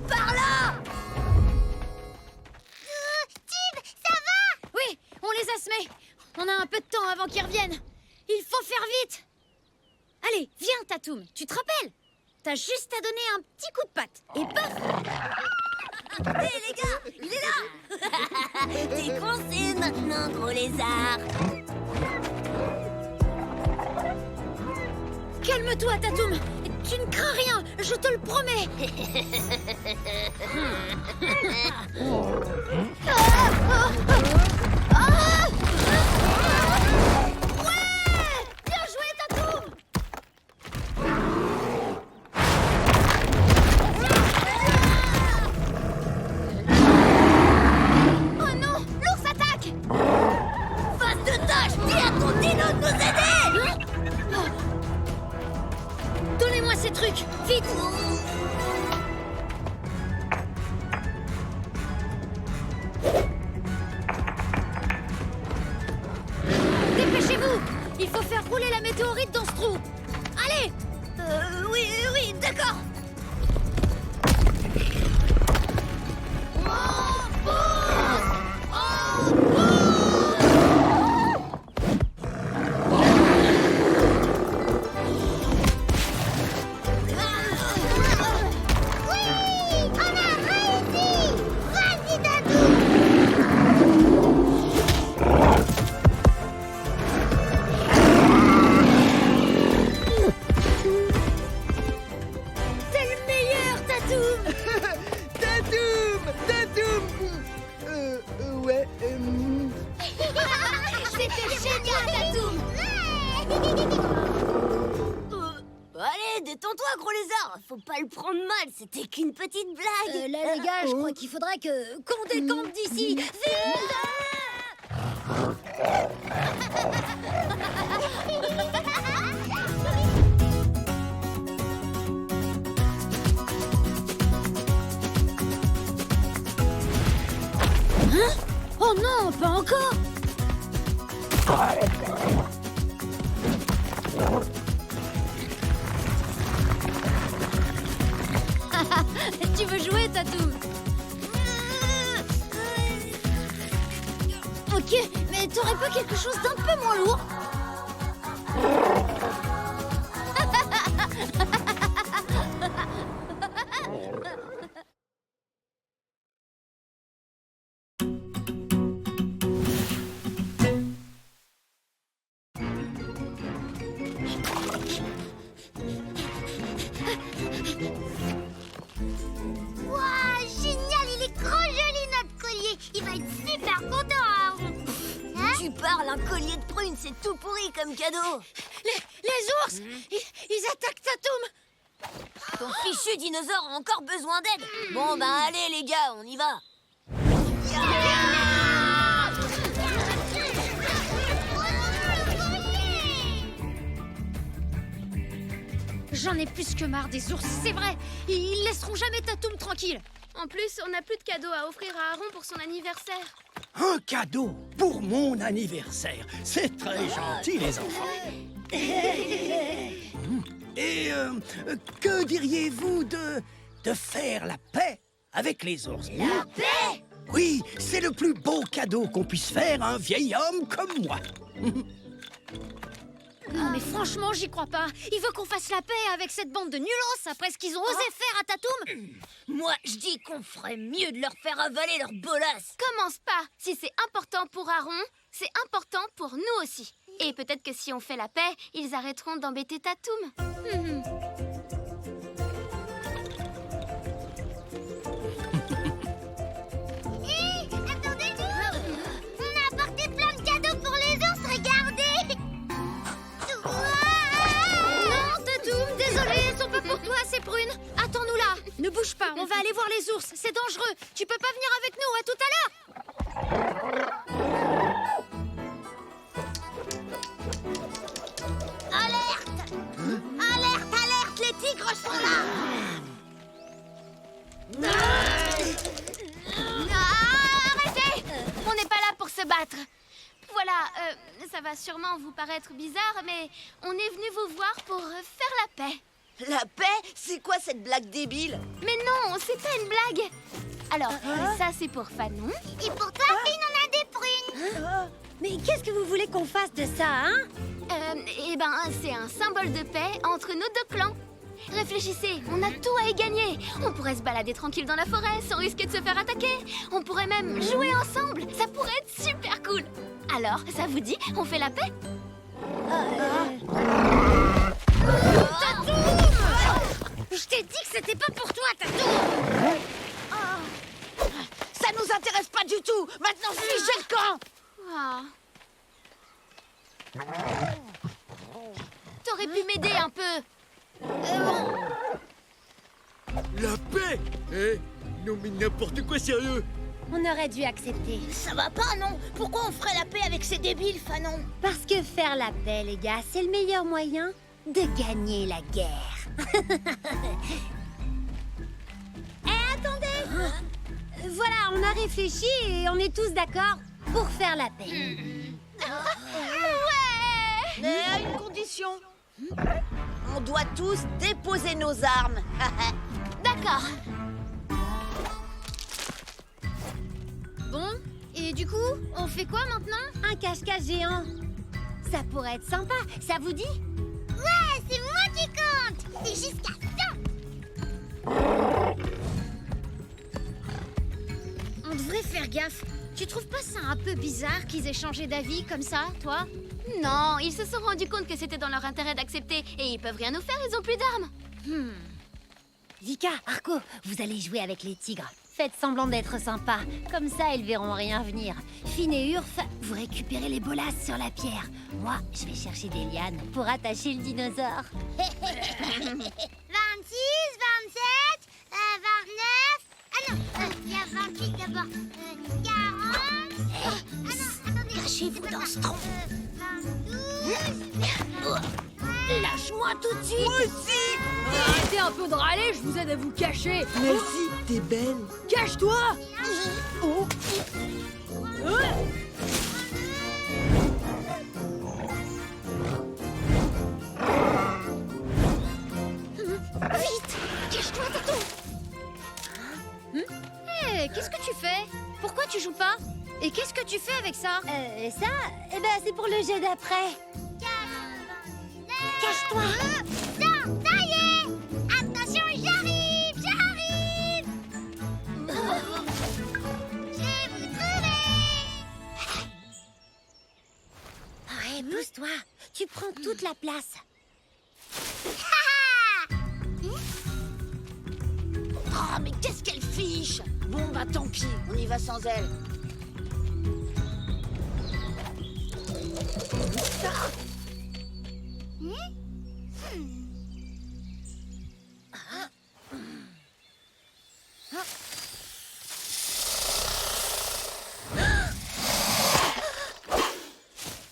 Par là! Tib, ça va? Oui, on les a semés. On a un peu de temps avant qu'ils reviennent. Il faut faire vite. Allez, viens, Tatoum. Tu te rappelles? T'as juste à donner un petit coup de patte. Et paf! Hé, les gars, il est là! T'es coincé maintenant, gros lézard. Calme-toi, Tatoum. Tu ne crains rien, je te le promets. Ouais! Bien joué, Tatoum! Oh non, l'ours attaque! Face de tâche, dis à ton dino de nous aider! Donnez-moi ces trucs, vite! Dépêchez-vous! Il faut faire rouler la météorite dans ce trou! Allez! Oui, d'accord. détends-toi, gros lézard. Faut pas le prendre mal, c'était qu'une petite blague. Là, les gars, je crois qu'il faudrait qu'on décampe d'ici. Vite! Hein? Oh non, pas encore! Tu veux jouer, Tatoum? Ok, mais t'aurais pas quelque chose d'un peu moins lourd? Waouh, génial, il est trop joli notre collier. Il va être super content, Aaron. Hein? Tu parles, un collier de prunes, c'est tout pourri comme cadeau. Les ours! Ils attaquent Tatoum! Ton fichu dinosaure a encore besoin d'aide. Bon, ben allez les gars, on y va. J'en ai plus que marre des ours, c'est vrai! Ils laisseront jamais Tatoum tranquille! En plus, on n'a plus de cadeaux à offrir à Aaron pour son anniversaire. Un cadeau pour mon anniversaire. C'est très gentil, les enfants. Et que diriez-vous de faire la paix avec les ours? La paix? Oui, c'est le plus beau cadeau qu'on puisse faire à un vieil homme comme moi. Non mais franchement, j'y crois pas! Il veut qu'on fasse la paix avec cette bande de nulos après ce qu'ils ont osé faire à Tatoum! Moi, je dis qu'on ferait mieux de leur faire avaler leur bolasse. Commence pas. Si c'est important pour Aaron, c'est important pour nous aussi. Et peut-être que si on fait la paix, ils arrêteront d'embêter Tatoum. Attendez-nous! On a apporté plein de cadeaux pour les ours, regardez! Non, Tatoum, désolé, elles sont pas pour toi, ces prunes! Attends-nous là! Ne bouge pas, on va aller voir les ours, c'est dangereux! Tu peux pas venir avec nous, à tout à l'heure! Alerte! Alerte, alerte, les tigres sont là! Arrêtez! On n'est pas là pour se battre. Voilà, ça va sûrement vous paraître bizarre, mais on est venu vous voir pour faire la paix. La paix? C'est quoi cette blague débile? Mais non, c'est pas une blague. Alors, ça c'est pour Fanon. Et pour toi, Finn, on a des prunes! Mais qu'est-ce que vous voulez qu'on fasse de ça, hein? Eh ben, c'est un symbole de paix entre nos deux clans. Réfléchissez, on a tout à y gagner. On pourrait se balader tranquille dans la forêt sans risquer de se faire attaquer. On pourrait même jouer ensemble. Ça pourrait être super cool. Alors, ça vous dit, on fait la paix? Tatoum! Je t'ai dit que c'était pas pour toi, Tatoum! Ça nous intéresse pas du tout! Maintenant, figez le camp! Ah. T'aurais pu m'aider un peu. La paix? Eh? Non mais n'importe quoi, sérieux! On aurait dû accepter. Ça va pas, non? Pourquoi on ferait la paix avec ces débiles, Fanon? Parce que faire la paix, les gars, c'est le meilleur moyen de gagner la guerre. Attendez! Voilà, on a réfléchi et on est tous d'accord pour faire la paix. Mais à une condition. On doit tous déposer nos armes. D'accord. Bon, et du coup, on fait quoi maintenant? Un cache-cache géant. Ça pourrait être sympa, ça vous dit? Ouais, c'est moi qui compte! Et jusqu'à ça! On devrait faire gaffe. Tu trouves pas ça un peu bizarre qu'ils aient changé d'avis comme ça, toi? Non, ils se sont rendus compte que c'était dans leur intérêt d'accepter et ils peuvent rien nous faire, ils ont plus d'armes. Vika, Arco, vous allez jouer avec les tigres. Faites semblant d'être sympa. Comme ça, ils verront rien venir. Finn et Urf, vous récupérez les bolasses sur la pierre. Moi, je vais chercher des lianes pour attacher le dinosaure. 26, 27, 29... Ah non, il y a 28 d'abord. 40... Ah non, attendez. Cachez-vous dans ce tronc. 12... Lâche-moi tout de suite. Moi aussi. Arrêtez un peu de râler, je vous aide à vous cacher. Merci, t'es belle. Cache-toi. Vite! Cache-toi, Tatou! Hé, qu'est-ce que tu fais? Pourquoi tu joues pas? Et qu'est-ce que tu fais avec ça? Ça, eh ben, c'est pour le jeu d'après. Cache-toi. Non, ça y est. Attention, j'arrive. Je vais vous trouver. Ouais, pousse-toi. Tu prends toute la place. Oh, mais qu'est-ce qu'elle fiche. Bon, bah tant pis, on y va sans elle.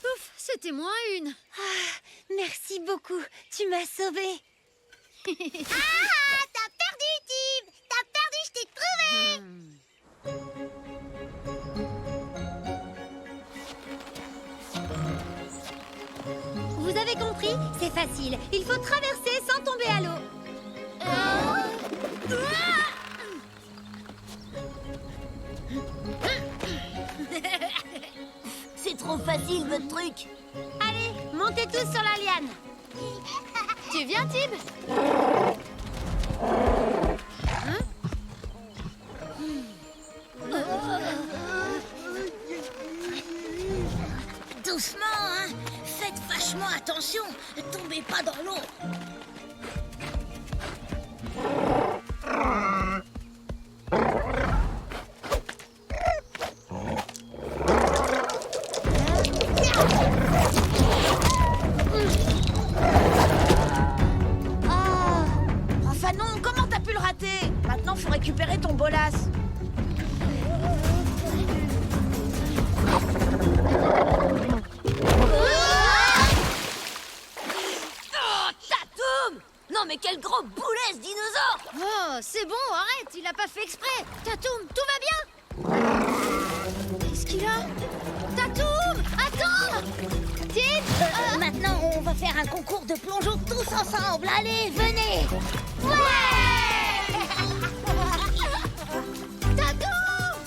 Ouf, c'était moins une. Merci beaucoup. Tu m'as sauvée. Ah, t'as perdu, Tib. T'as perdu, je t'ai trouvé. Vous avez compris? C'est facile. Il faut traverser sans tomber à l'eau. C'est trop facile, votre truc. Allez, montez tous sur la liane. Tu viens, Tib? Doucement, hein. Faites vachement attention. Ne tombez pas dans l'eau. Enfin non, comment t'as pu le rater? Maintenant, faut récupérer ton bolas. Non mais quel gros boulet ce dinosaure! Oh, c'est bon, arrête, il a pas fait exprès. Tatoum, tout va bien? Qu'est-ce qu'il a? Tatoum, attends! Tib, Maintenant, on va faire un concours de plongeon tous ensemble. Allez, venez! Tatoum!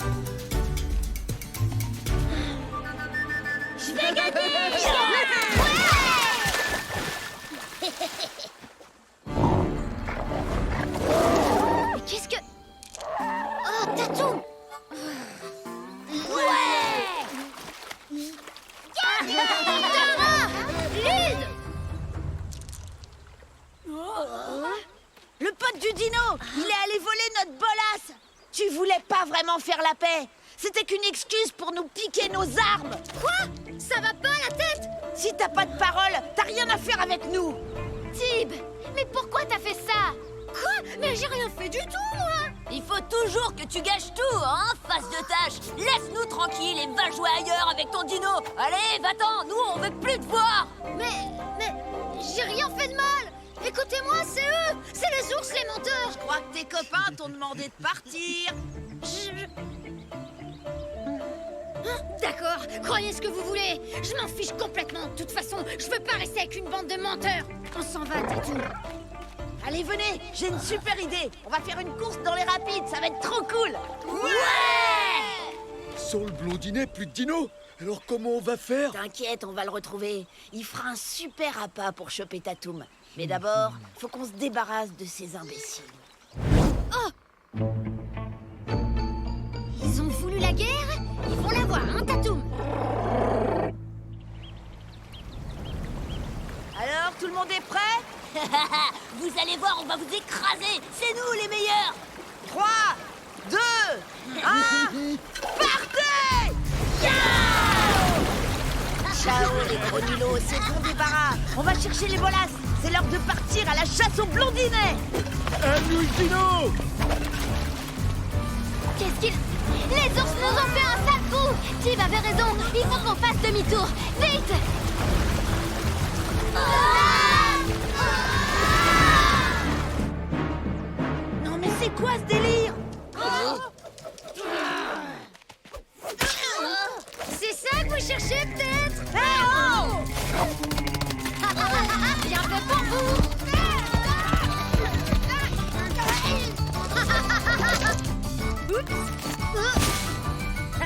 Je vais gagner! Mais qu'est-ce que... Oh, Tatoum! Lune! Le pote du dino, il est allé voler notre bolas. Tu voulais pas vraiment faire la paix. C'était qu'une excuse pour nous piquer nos armes. Quoi? Ça va pas la tête? Si t'as pas de parole, t'as rien à faire avec nous. Tib, mais pourquoi t'as fait ça? Quoi? Mais j'ai rien fait du tout, moi! Il faut toujours que tu gâches tout, hein, face de tâche. Laisse-nous tranquilles et va jouer ailleurs avec ton dino. Allez, va-t'en, nous on veut plus te voir. Mais, j'ai rien fait de mal! Écoutez-moi, c'est eux! C'est les ours, les menteurs! Je crois que tes copains t'ont demandé de partir. D'accord, croyez ce que vous voulez. Je m'en fiche complètement. De toute façon, je veux pas rester avec une bande de menteurs. On s'en va, Tatou. Allez, venez, j'ai une super idée. On va faire une course dans les rapides, ça va être trop cool. Sans le blondinet, plus de dino. Alors comment on va faire? T'inquiète, on va le retrouver. Il fera un super appât pour choper Tatoum. Mais d'abord, faut qu'on se débarrasse de ces imbéciles. Ils ont voulu la guerre? Ils vont l'avoir, hein, Tatoum? Alors, tout le monde est prêt? Vous allez voir, on va vous écraser. C'est nous les meilleurs. 3, 2, 1, partez! Ciao les gros nulos, c'est bon débarras. On va chercher les bolasses. C'est l'heure de partir à la chasse aux blondinets. Qu'est-ce qu'il... Les ours nous ont fait un sale coup! Steve avait raison, il faut qu'on fasse demi-tour. Vite! Non mais c'est quoi ce délire? C'est ça que vous cherchez, peut-être? Hey, oh! Bien fait pour vous!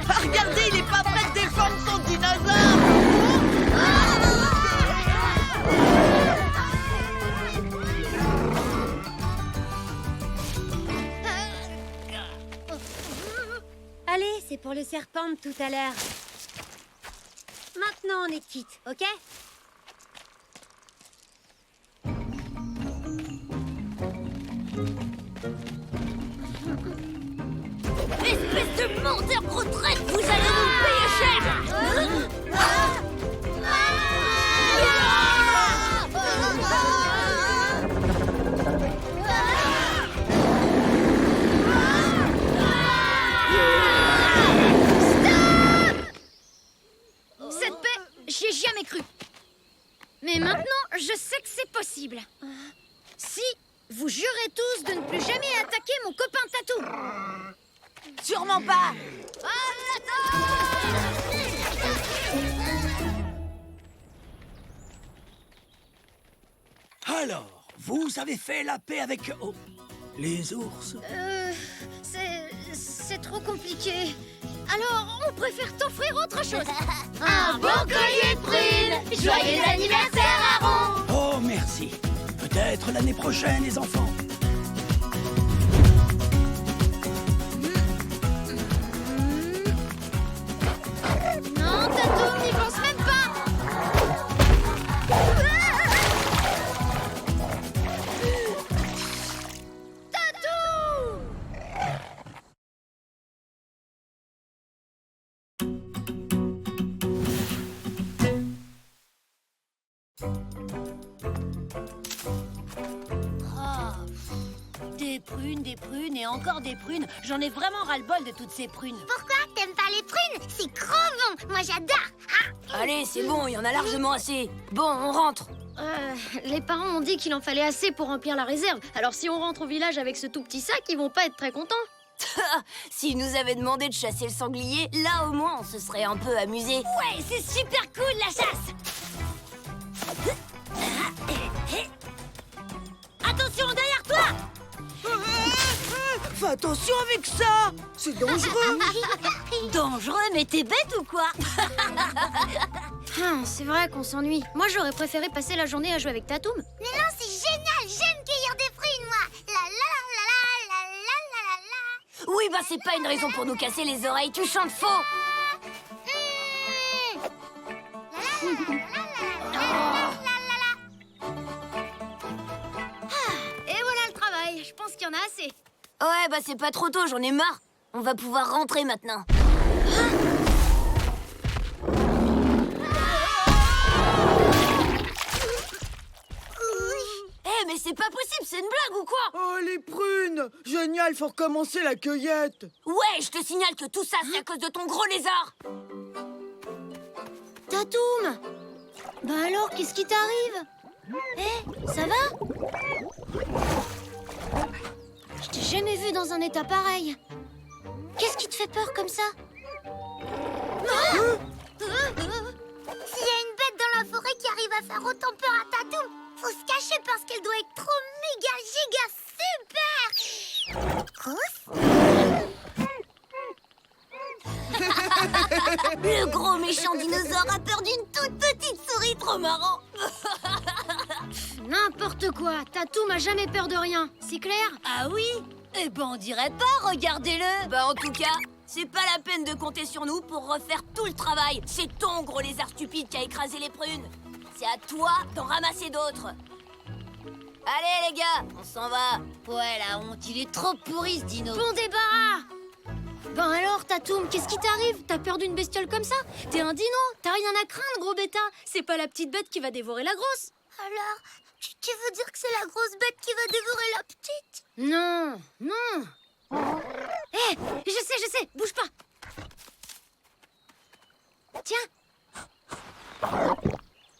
Ah, regardez, il est pas prêt de défendre son dinosaure. Allez, c'est pour le serpent de tout à l'heure. Maintenant, on est quitte, ok? Espèce de menteur retraite, vous allez nous payer cher! Cette paix, j'y ai jamais cru. Mais maintenant, je sais que c'est possible. Si vous jurez tous de ne plus jamais attaquer mon copain Tatou. Sûrement pas. Alors, vous avez fait la paix avec les ours? C'est trop compliqué. Alors, on préfère t'offrir autre chose. Un beau collier de prunes! Joyeux anniversaire, Aaron! Oh, merci. Peut-être l'année prochaine, les enfants. Non, Tatou, n'y pense même pas. Tatou! Des prunes et encore des prunes. J'en ai vraiment ras-le-bol de toutes ces prunes. Pourquoi t'aimes pas les prunes? C'est trop bon. Moi, j'adore. Ah. Allez, c'est bon, il y en a largement assez. Bon, on rentre. Les parents ont dit qu'il en fallait assez pour remplir la réserve. Alors si on rentre au village avec ce tout petit sac, ils vont pas être très contents. S'ils nous avaient demandé de chasser le sanglier, là au moins on se serait un peu amusé. Ouais, c'est super cool la chasse. Attention, derrière toi! Fais attention avec ça. C'est dangereux. Dangereux, mais t'es bête ou quoi? C'est vrai qu'on s'ennuie. Moi, j'aurais préféré passer la journée à jouer avec Tatoum. Mais non, c'est génial. J'aime cueillir des prunes, moi. La la la la la la la la la. Oui, bah c'est pas une raison pour nous casser les oreilles, tu chantes faux. Et voilà le travail. Je pense qu'il y en a assez. Ouais, bah c'est pas trop tôt, j'en ai marre. On va pouvoir rentrer maintenant. Eh, mais c'est pas possible, c'est une blague ou quoi? Oh, les prunes. Génial, faut recommencer la cueillette. Ouais, je te signale que tout ça, c'est à cause de ton gros lézard. Tatoum! Bah alors, qu'est-ce qui t'arrive? Ça va? Je t'ai jamais vu dans un état pareil. Qu'est-ce qui te fait peur comme ça? S'il y a une bête dans la forêt qui arrive à faire autant peur à Tatoum, faut se cacher parce qu'elle doit être trop méga giga super grosse. Le gros méchant dinosaure a peur d'une toute petite souris, trop marrant. N'importe quoi. Tatoum a jamais peur de rien. C'est clair? Ah oui? Eh ben on dirait pas, regardez-le. Bah en tout cas, c'est pas la peine de compter sur nous pour refaire tout le travail. C'est ton gros lézard stupide qui a écrasé les prunes. C'est à toi d'en ramasser d'autres. Allez les gars, on s'en va. Ouais, la honte, il est trop pourri ce dino. Bon débarras! Ben alors, Tatoum, qu'est-ce qui t'arrive? T'as peur d'une bestiole comme ça? T'es un dino, t'as rien à craindre, gros bêta. C'est pas la petite bête qui va dévorer la grosse. Alors, tu veux dire que c'est la grosse bête qui va dévorer la petite? Non, non. Hé, je sais, bouge pas. Tiens.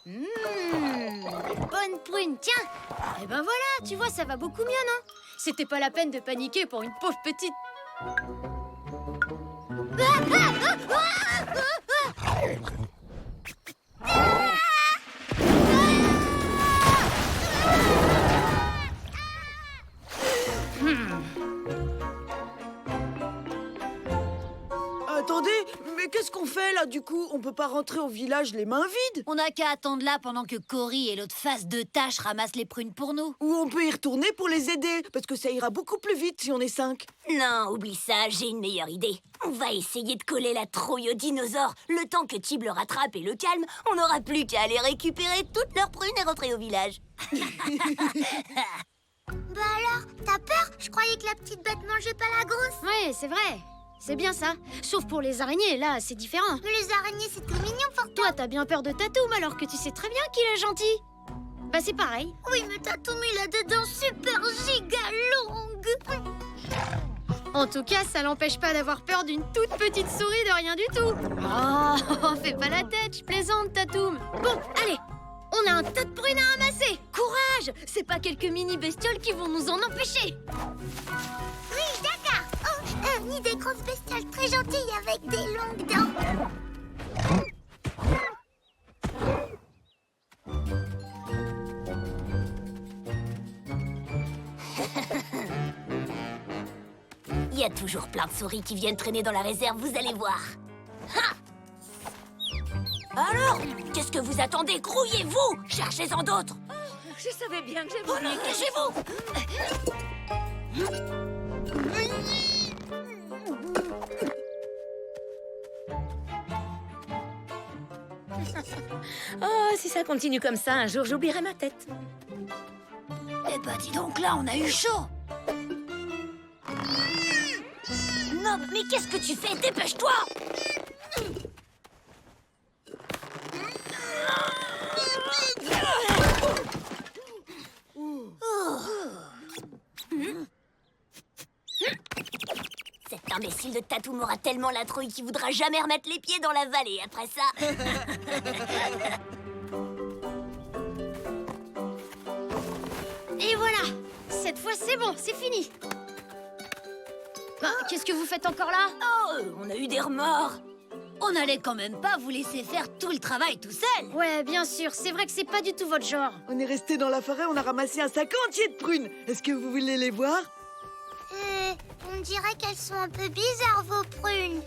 Bonne prune, tiens. Et ben voilà, tu vois, ça va beaucoup mieux, non? C'était pas la peine de paniquer pour une pauvre petite. Attendez, mais qu'est-ce qu'on fait là du coup? On peut pas rentrer au village les mains vides? On n'a qu'à attendre là pendant que Cory et l'autre face de tâche ramassent les prunes pour nous. Ou on peut y retourner pour les aider, parce que ça ira beaucoup plus vite si on est 5. Non, oublie ça, j'ai une meilleure idée. On va essayer de coller la trouille aux dinosaures. Le temps que Tib le rattrape et le calme, on n'aura plus qu'à aller récupérer toutes leurs prunes et rentrer au village. Bah alors, t'as peur? Je croyais que la petite bête mangeait pas la grosse. Ouais, c'est vrai. C'est bien ça. Sauf pour les araignées, là, c'est différent. Mais les araignées, c'est tout mignon pour toi. Toi, t'as bien peur de Tatoum alors que tu sais très bien qu'il est gentil. Bah, c'est pareil. Oui, mais Tatoum, il a des dents super giga longues. En tout cas, ça l'empêche pas d'avoir peur d'une toute petite souris de rien du tout. Oh, fais pas la tête, je plaisante, Tatoum. Bon, allez, on a un tas de prunes à ramasser. Courage, c'est pas quelques mini bestioles qui vont nous en empêcher. Oui, d'accord. Oh, ni des grosses bestioles très gentilles avec des longues dents. Il y a toujours plein de souris qui viennent traîner dans la réserve, vous allez voir. Ha! Alors, qu'est-ce que vous attendez? Grouillez-vous! Cherchez-en d'autres! Je savais bien que j'avais Oh non, cachez-vous! Oh, si ça continue comme ça, un jour j'oublierai ma tête. Eh ben dis donc, là, on a eu chaud! Non, mais qu'est-ce que tu fais? Dépêche-toi! Cet imbécile de Tatoum aura tellement la trouille qu'il voudra jamais remettre les pieds dans la vallée après ça. Et voilà, cette fois c'est bon, c'est fini. Bah, qu'est-ce que vous faites encore là? Oh, on a eu des remords. On n'allait quand même pas vous laisser faire tout le travail tout seul. Ouais, bien sûr, c'est vrai que c'est pas du tout votre genre. On est resté dans la forêt, on a ramassé un sac entier de prunes. Est-ce que vous voulez les voir? On dirait qu'elles sont un peu bizarres, vos prunes.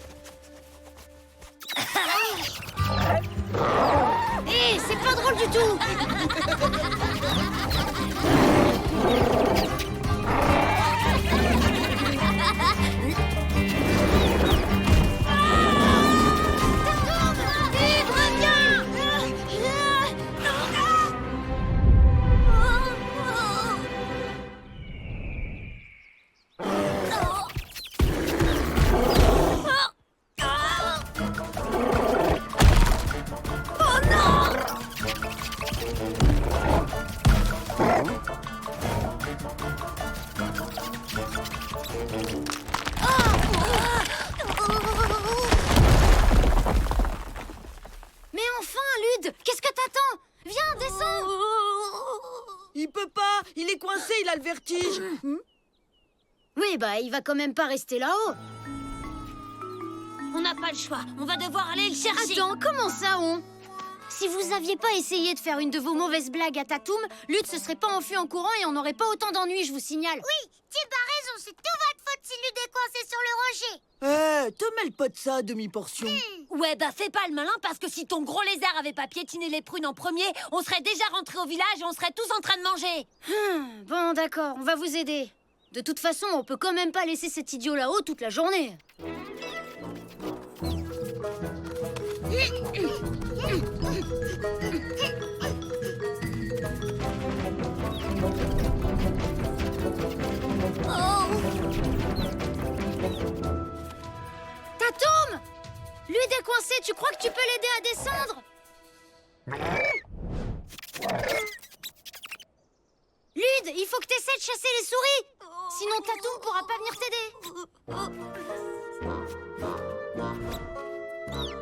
Hé, c'est pas drôle du tout. Mais enfin, Lude, qu'est-ce que t'attends? Viens, descends. Il peut pas, il est coincé, il a le vertige. Oui, bah, il va quand même pas rester là-haut. On n'a pas le choix, on va devoir aller le chercher. Attends, comment ça, on? Si vous aviez pas essayé de faire une de vos mauvaises blagues à Tatoum, Lude se serait pas enfui en courant et on n'aurait pas autant d'ennuis, je vous signale. Oui, Tib a raison, c'est tout votre faute si Lude est coincé sur le rocher. Te mêle pas de ça, demi-portion. Ouais, bah fais pas le malin parce que si ton gros lézard avait pas piétiné les prunes en premier, on serait déjà rentrés au village et on serait tous en train de manger. Bon, d'accord, on va vous aider. De toute façon, on peut quand même pas laisser cet idiot là-haut toute la journée. Lude est coincé, tu crois que tu peux l'aider à descendre? Lude, il faut que t'essaies de chasser les souris. Sinon Tatou ne pourra pas venir t'aider.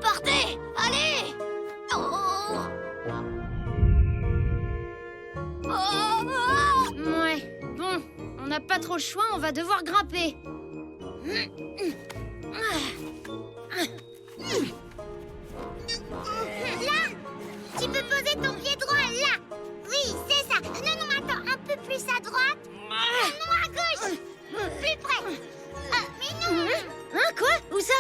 Partez! Allez! Ouais, bon, on n'a pas trop le choix, on va devoir grimper. Là, tu peux poser ton pied droit là. Oui, c'est ça. Non, non, attends, un peu plus à droite. Non, à gauche. Plus près. Mais non. Hein, quoi? Où ça?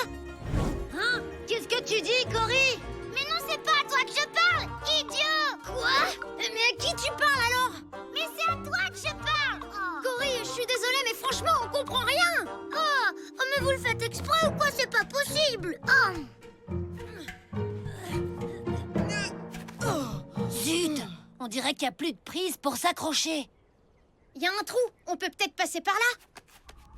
Hein? Qu'est-ce que tu dis, Cory? Mais non, c'est pas à toi que je parle, idiot. Quoi? Mais à qui tu parles alors? Mais c'est à toi que je parle. Cory, je suis désolée, mais franchement, on comprend rien. Oh, mais vous le faites exprès ou quoi? C'est pas possible. Zut! On dirait qu'il n'y a plus de prise pour s'accrocher. Il y a un trou, on peut peut-être passer par là.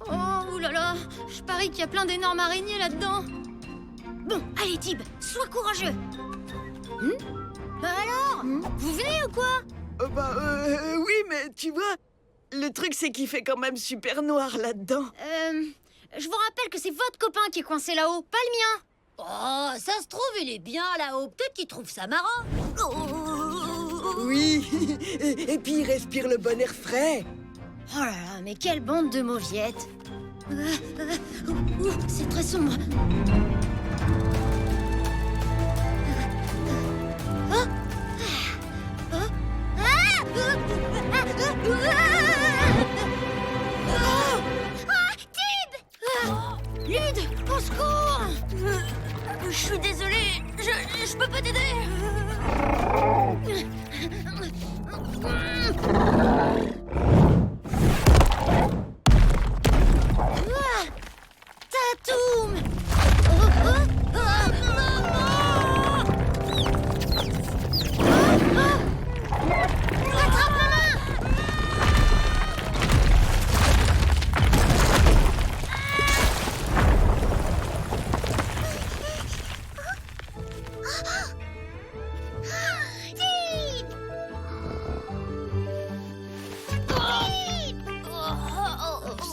Oh, oulala, je parie qu'il y a plein d'énormes araignées là-dedans. Bon, allez Tib, sois courageux. Bah alors, vous venez ou quoi? Oui, mais tu vois, le truc c'est qu'il fait quand même super noir là-dedans. Je vous rappelle que c'est votre copain qui est coincé là-haut, pas le mien. Oh, ça se trouve, il est bien là-haut. Peut-être qu'il trouve ça marrant. Oui, et puis il respire le bon air frais. Oh là là, mais quelle bande de mauviettes. C'est très sombre. Lude, au secours! Je suis désolée, je peux pas t'aider. Tatoum! Attrape ma main!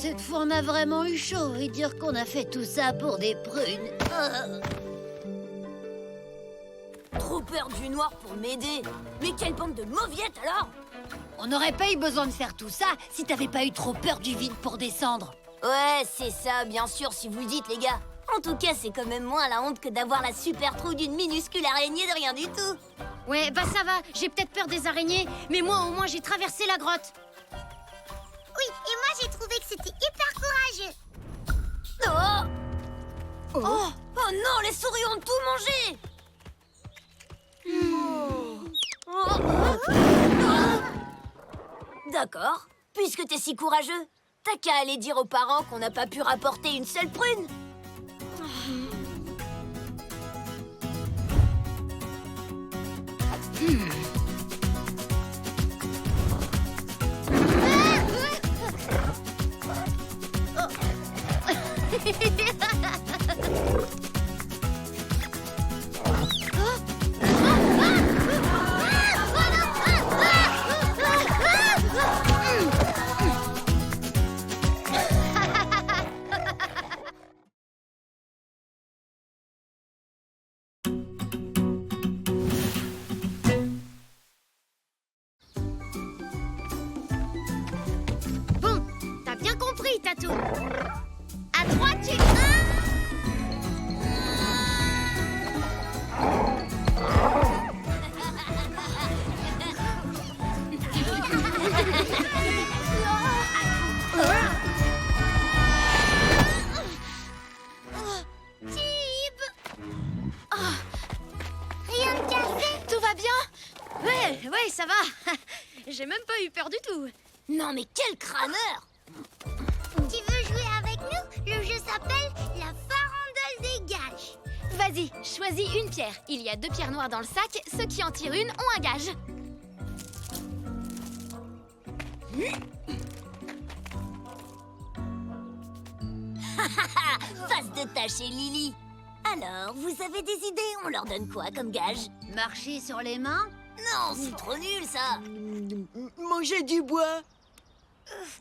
Cette fois, on a vraiment eu chaud et dire qu'on a fait tout ça pour des prunes. Trop peur du noir pour m'aider. Mais quelle bande de mauviettes alors! On n'aurait pas eu besoin de faire tout ça si t'avais pas eu trop peur du vide pour descendre. Ouais, c'est ça, bien sûr, si vous le dites, les gars. En tout cas, c'est quand même moins la honte que d'avoir la super trou d'une minuscule araignée de rien du tout. Ouais, bah ça va, j'ai peut-être peur des araignées, mais moi au moins j'ai traversé la grotte. Oui, et moi j'ai trouvé que c'était hyper courageux. Oh non, les souris ont tout mangé. D'accord, puisque t'es si courageux, t'as qu'à aller dire aux parents qu'on n'a pas pu rapporter une seule prune. Bon, t'as bien compris, Tatou. À droite, tu... Rien de cassé. Tout va bien? Ouais, ça va. J'ai même pas eu peur du tout. Non mais quel crâneur! Tu veux jouer avec nous? Le jeu s'appelle la farandole des gages. Vas-y, choisis une pierre. Il y a 2 pierres noires dans le sac. Ceux qui en tirent une ont un gage. Face de ta chez Lily. Alors, vous avez des idées? On leur donne quoi comme gage? Marcher sur les mains? Non, c'est trop nul ça. Manger du bois.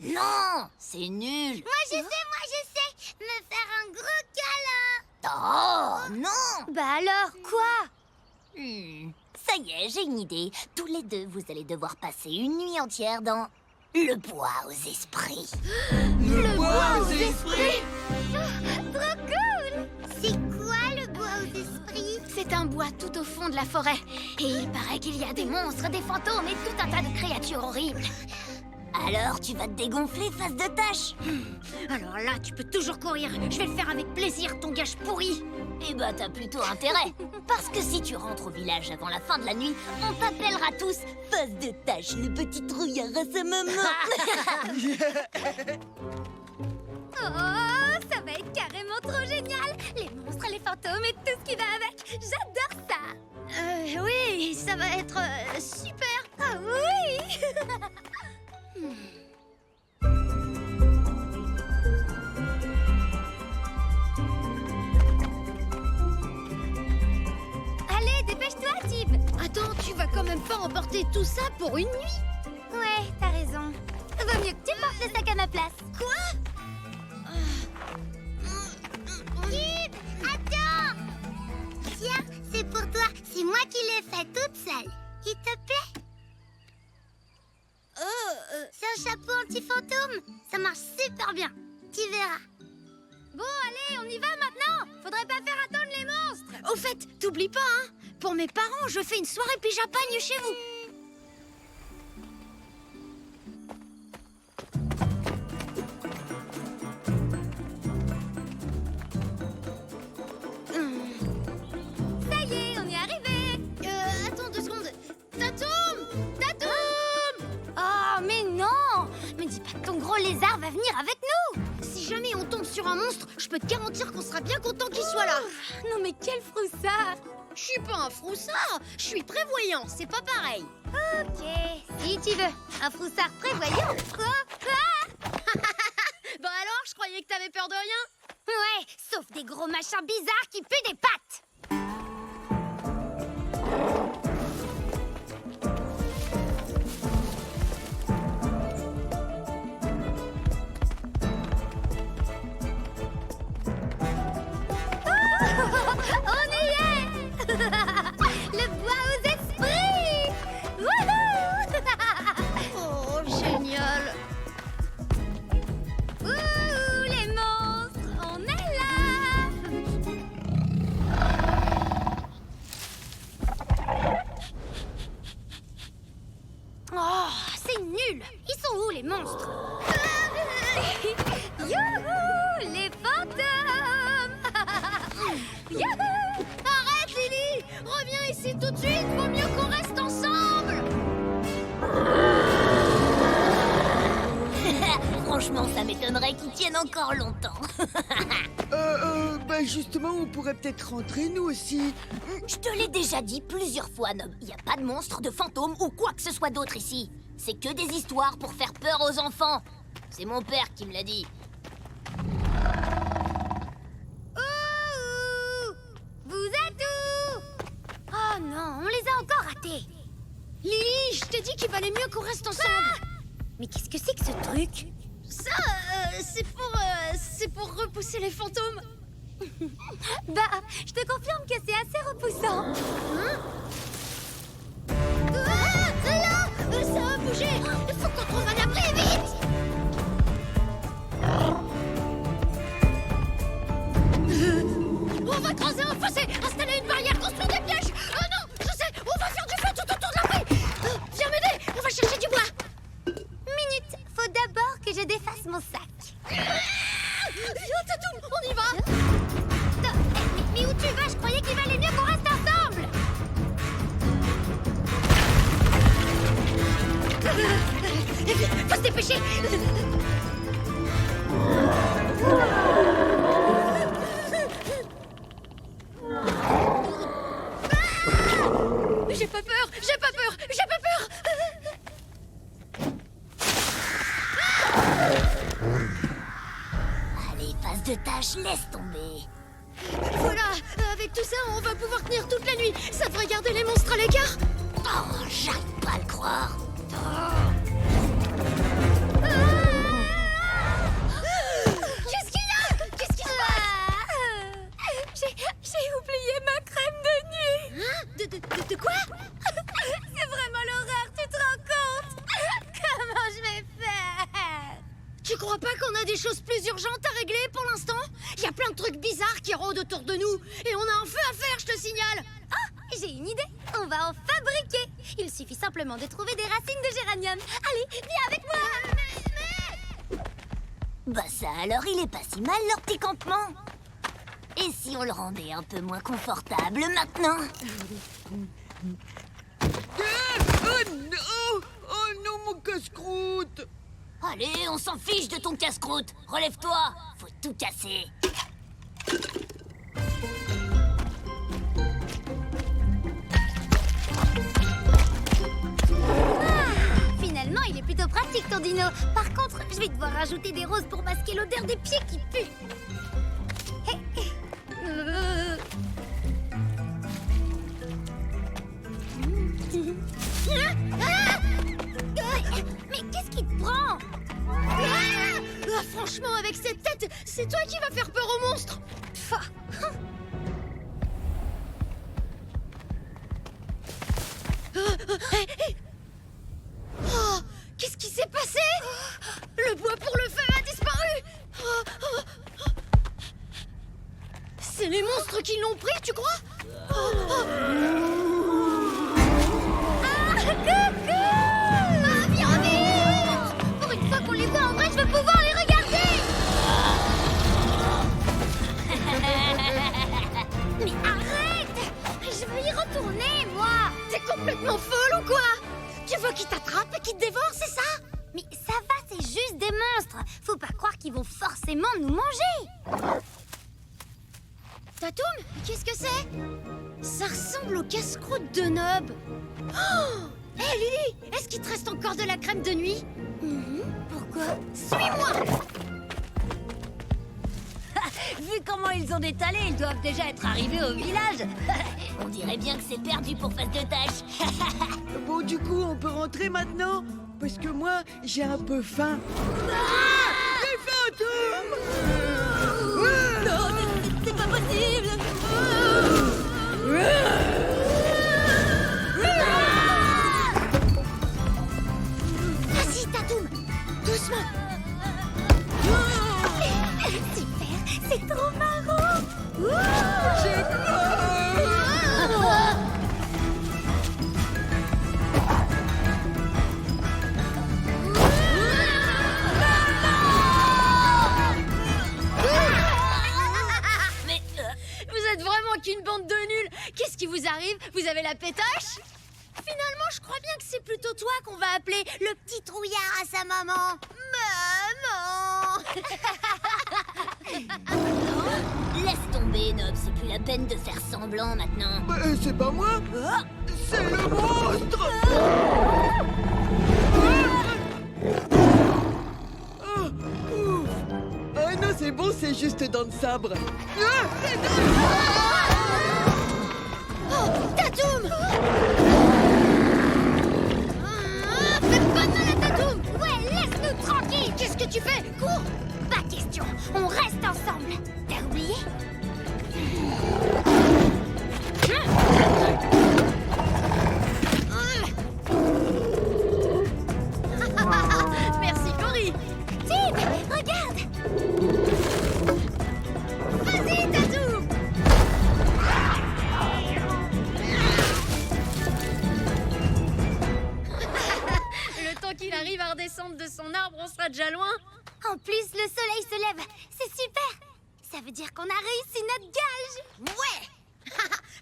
Non, c'est nul. Moi je sais. Me faire un gros câlin. Oh, non. Bah alors, quoi? Ça y est, j'ai une idée. Tous les deux, vous allez devoir passer une nuit entière dans le bois aux esprits. Le bois aux esprits. Trop cool. C'est quoi le bois aux esprits? C'est un bois tout au fond de la forêt. Et il paraît qu'il y a des monstres, des fantômes et tout un tas de créatures horribles. Alors, tu vas te dégonfler face de tâche. Alors là, tu peux toujours courir. Je vais le faire avec plaisir, ton gage pourri. Eh bah, t'as plutôt intérêt. Parce que si tu rentres au village avant la fin de la nuit, on t'appellera tous face de tâche, le petit trouillard à sa maman. Oh, ça va être carrément trop génial! Les monstres, les fantômes et tout ce qui va avec. J'adore ça! Oui, ça va être super. Ah oui! Allez, dépêche-toi, Tib! Attends, tu vas quand même pas emporter tout ça pour une nuit? Ouais, t'as raison. Vaut mieux que tu portes le sac à ma place. Tib, attends. Tiens, c'est pour toi. C'est moi qui l'ai fait toute seule. Il te plaît? C'est un chapeau anti-fantôme. Ça marche super bien. Tu verras. Bon, allez, on y va maintenant! Faudrait pas faire attendre les monstres! Au fait, t'oublies pas, hein? Pour mes parents, je fais une soirée pijapagne chez vous. Ça y est, on est arrivé! Attends 2 secondes. Tatoum! Tatoum! Oh, mais non! Me dis pas que ton gros lézard va venir avec nous! Si jamais on tombe sur un monstre, je peux te garantir qu'on sera bien content qu'il soit là. Non mais quel froussard! Je suis pas un froussard, je suis prévoyant, c'est pas pareil. Ok, si tu veux. Un froussard prévoyant. Quoi? Bah alors, je croyais que t'avais peur de rien. Ouais, sauf des gros machins bizarres qui puent des pattes! On y est! Le bois aux esprits! Wouhou! Oh, génial. Ouh, les monstres, on est là! Oh, c'est nul! Ils sont où les monstres? Youhou! Les fantômes! Youhou! Arrête, Lily! Reviens ici tout de suite, vaut mieux qu'on reste ensemble. Franchement, ça m'étonnerait qu'ils tiennent encore longtemps. Bah justement, on pourrait peut-être rentrer nous aussi. Je te l'ai déjà dit plusieurs fois, Nob. Il n'y a pas de monstres, de fantômes ou quoi que ce soit d'autre ici. C'est que des histoires pour faire peur aux enfants. C'est mon père qui me l'a dit. Ouh! Vous êtes où? Oh non, on les a encore ratés. Lily, je t'ai dit qu'il valait mieux qu'on reste ensemble. Mais qu'est-ce que c'est que ce truc? Ça, c'est pour repousser les fantômes. Bah, je te confirme que c'est assez repoussant. Là, ça a bougé. Il faut qu'on trouve un abri, vite. On va creuser un fossé, installer une barrière, construire des pièges. Non, je sais, on va faire du feu tout autour de l'abri. Viens m'aider, on va chercher du bois. Minute, faut d'abord que je défasse mon sac. Viens, Tatoum, on y va. Mais où tu vas? Je croyais qu'il valait mieux qu'on reste ensemble. Faut se dépêcher. J'ai pas peur, j'ai pas peur, j'ai pas peur. Allez, face de tâche, laisse tomber. Voilà, Avec tout ça, on va pouvoir tenir toute la nuit. Ça devrait garder les monstres à l'écart. Oh, j'arrive pas à le croire. Qu'est-ce qu'il y a? Qu'est-ce qui se passe? J'ai oublié ma crème de nuit. Hein? De quoi? C'est vraiment l'horreur, tu te rends compte? Comment je vais faire? Tu crois pas qu'on a des choses plus urgentes à régler pour l'instant? Il y a plein de trucs bizarres qui rôdent autour de nous. Et on a un feu à faire, je te signale. J'ai une idée. On va en fabriquer. Il suffit simplement de trouver des racines de géranium. Allez, viens avec moi. Bah ça alors, il est pas si mal leur petit campement. Et si on le rendait un peu moins confortable maintenant? Oh non! Oh non, mon casse-croûte! Allez, on s'en fiche de ton casse-croûte. Relève-toi, faut tout casser. Finalement, il est plutôt pratique ton dino. Par contre, je vais devoir rajouter des roses pour masquer l'odeur des pieds qui puent. Mais qu'est-ce qui te prend? Franchement, avec cette tête, c'est toi qui vas faire peur aux monstres. Oh, qu'est-ce qui s'est passé? Le bois pour le feu a disparu. C'est les monstres qui l'ont pris, tu crois? Viens vite! Pour une fois qu'on les voit en vrai, je veux pouvoir les regarder! Mais arrête! Je veux y retourner, moi! T'es complètement folle ou quoi? Tu veux qu'ils t'attrapent et qu'ils te dévorent, c'est ça? Mais ça va, c'est juste des monstres! Faut pas croire qu'ils vont forcément nous manger! Tatoum, qu'est-ce que c'est? Ça ressemble au casse-croûte de Nob. Oh! Hé Lily, est-ce qu'il te reste encore de la crème de nuit? Pourquoi? Suis-moi! Vu comment ils ont détalé, ils doivent déjà être arrivés au village. On dirait bien que c'est perdu pour face de tâche. Bon, du coup, on peut rentrer maintenant? Parce que moi, j'ai un peu faim. Les fantômes! Non, c'est pas possible. Vas-y, Tatoum! Doucement! Super, c'est trop marrant! J'ai peur! Mais Vous êtes vraiment qu'une bande de nuls! Qu'est-ce qui vous arrive? Vous avez la pétache? Finalement, je crois bien que c'est plutôt toi qu'on va appeler le petit trouillard à sa maman. Maman! laisse tomber, Nob. C'est plus la peine de faire semblant maintenant. Bah, c'est pas moi! C'est le monstre! Ouf. Ah non, c'est bon, c'est juste dents de sabre. Oh, Tatoum! Fais pas de mal à Tatoum! Ouais, laisse-nous tranquille! Qu'est-ce que tu fais? Cours! Pas question, on reste ensemble! T'as oublié? Merci, Cory! Tib, regarde! Vas-y, Tatoum! Le temps qu'il arrive à redescendre de son arbre, on sera déjà loin. En plus, le soleil se lève, c'est super! Ça veut dire qu'on a réussi notre gage! Ouais!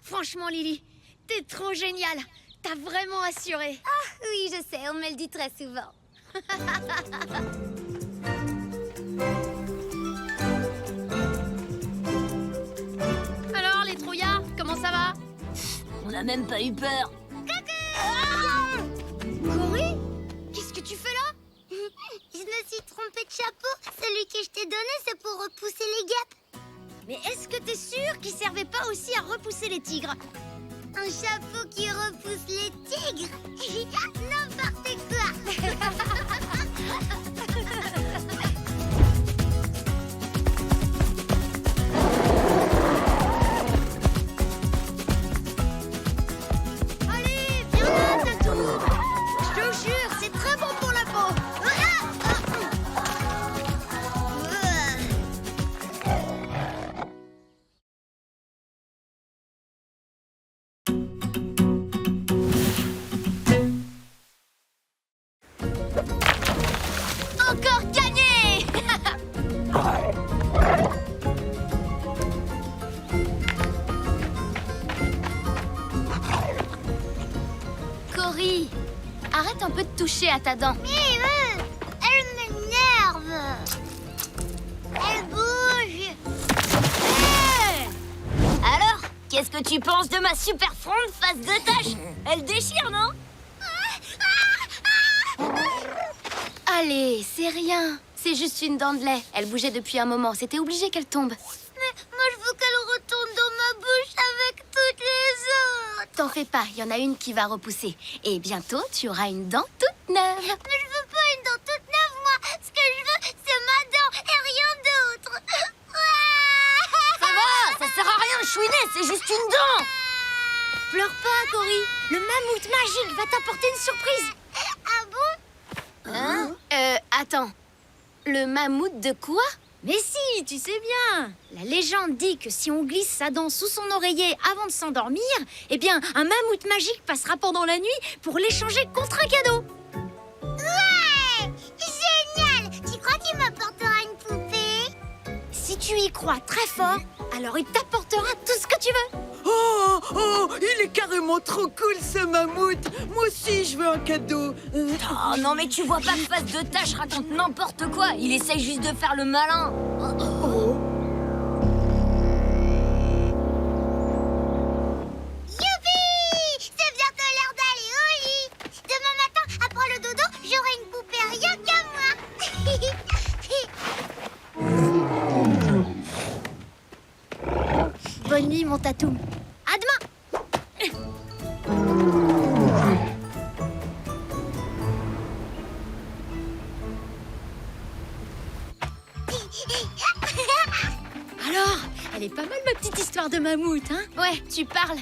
Franchement, Lily, t'es trop géniale. T'as vraiment assuré. Ah oui, je sais, on me le dit très souvent. Alors, les trouillards, comment ça va? On n'a même pas eu peur. Cory? Qu'est-ce que tu fais là? Je me suis trompée de chapeau. Celui que je t'ai donné, c'est pour repousser les guêpes. Mais est-ce que t'es sûr qu'il servait pas aussi à repousser les tigres? Un chapeau qui repousse les tigres. N'importe quoi. Allez, viens là, Tatou. Je te jure, c'est très bon pour la peau. Encore gagné! Cory, arrête un peu de toucher à ta dent. Mais elle m'énerve. Elle bouge. Alors, qu'est-ce que tu penses de ma super fronde face de tâche? Elle déchire, non? Allez, c'est rien. C'est juste une dent de lait. Elle bougeait depuis un moment. C'était obligé qu'elle tombe. Mais moi, je veux qu'elle retourne dans ma bouche avec toutes les autres. T'en fais pas, il y en a une qui va repousser. Et bientôt, tu auras une dent toute neuve. Mais je veux pas une dent toute neuve, moi. Ce que je veux, c'est ma dent et rien d'autre. Ça va, ça sert à rien de chouiner, c'est juste une dent. Pleure pas, Cory. Le mammouth magique va t'apporter une surprise. Ah bon? Hein? Attends. Le mammouth de quoi? Mais si, tu sais bien. La légende dit que si on glisse sa dent sous son oreiller avant de s'endormir, eh bien, un mammouth magique passera pendant la nuit pour l'échanger contre un cadeau. Ouais! Génial! Tu crois qu'il m'apportera une poupée? Si tu y crois très fort, alors il t'apportera tout ce que tu veux. Oh, il est carrément trop cool ce mammouth. Moi aussi, je veux un cadeau. Oh non, mais tu vois pas que face de tâche raconte n'importe quoi. Il essaye juste de faire le malin. Youpi! C'est bientôt l'heure d'aller au lit. Demain matin, après le dodo, j'aurai une poupée rien qu'à moi. Bonne nuit, mon tatou. À demain. Alors, elle est pas mal ma petite histoire de mammouth, hein? Ouais, tu parles.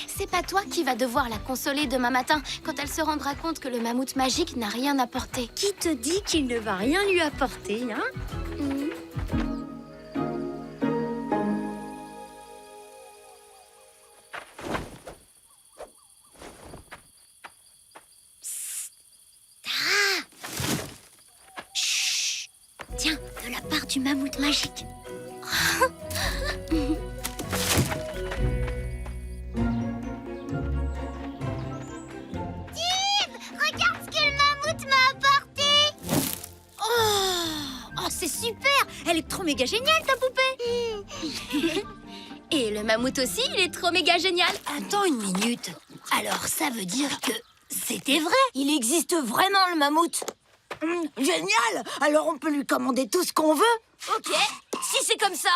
C'est pas toi qui vas devoir la consoler demain matin quand elle se rendra compte que le mammouth magique n'a rien apporté. Qui te dit qu'il ne va rien lui apporter, hein? Chut! Tiens, de la part du mammouth magique. Regarde ce que le mammouth m'a apporté. Oh, c'est super! Elle est trop méga géniale, ta poupée! Et le mammouth aussi, il est trop méga génial. Attends une minute. Alors ça veut dire que c'était vrai? Il existe vraiment le mammouth? Génial! Alors on peut lui commander tout ce qu'on veut? Ok, si c'est comme ça,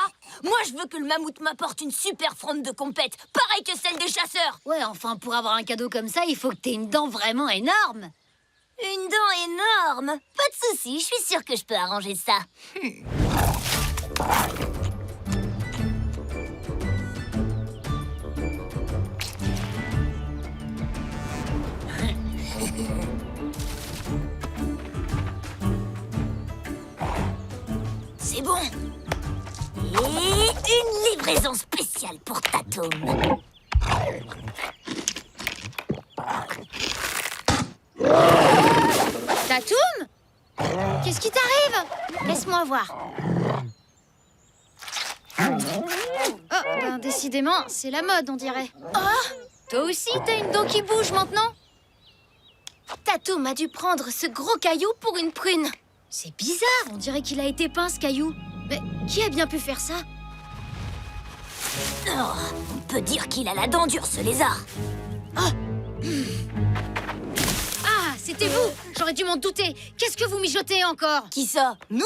moi je veux que le mammouth m'apporte une super fronde de compète, pareil que celle des chasseurs. Ouais, enfin, pour avoir un cadeau comme ça, il faut que t'aies une dent vraiment énorme. Une dent énorme. Pas de souci, je suis sûre que je peux arranger ça. C'est bon. Et une livraison spéciale pour Tatum. Tatum? Qu'est-ce qui t'arrive? Laisse-moi voir. Oh, ben décidément, c'est la mode, on dirait. Oh, toi aussi, t'as une dent qui bouge maintenant? Tatum a dû prendre ce gros caillou pour une prune. C'est bizarre, on dirait qu'il a été peint, ce caillou. Mais qui a bien pu faire ça? Oh, on peut dire qu'il a la dent dure, ce lézard. Ah, c'était vous! J'aurais dû m'en douter. Qu'est-ce que vous mijotez encore? Qui ça? Nous?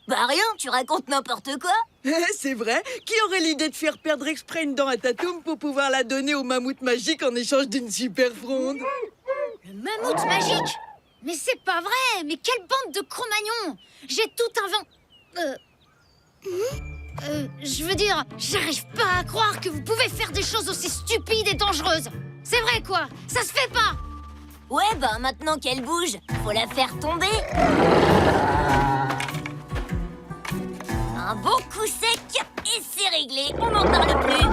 Bah rien, tu racontes n'importe quoi. C'est vrai? Qui aurait l'idée de faire perdre exprès une dent à Tatoum pour pouvoir la donner au mammouth magique en échange d'une super fronde? Le mammouth magique? Mais c'est pas vrai! Mais quelle bande de Cro-Magnons! J'ai tout je veux dire, j'arrive pas à croire que vous pouvez faire des choses aussi stupides et dangereuses! C'est vrai quoi? Ça se fait pas! Ouais, bah maintenant qu'elle bouge, faut la faire tomber. Un bon coup sec et c'est réglé, on n'en parle plus.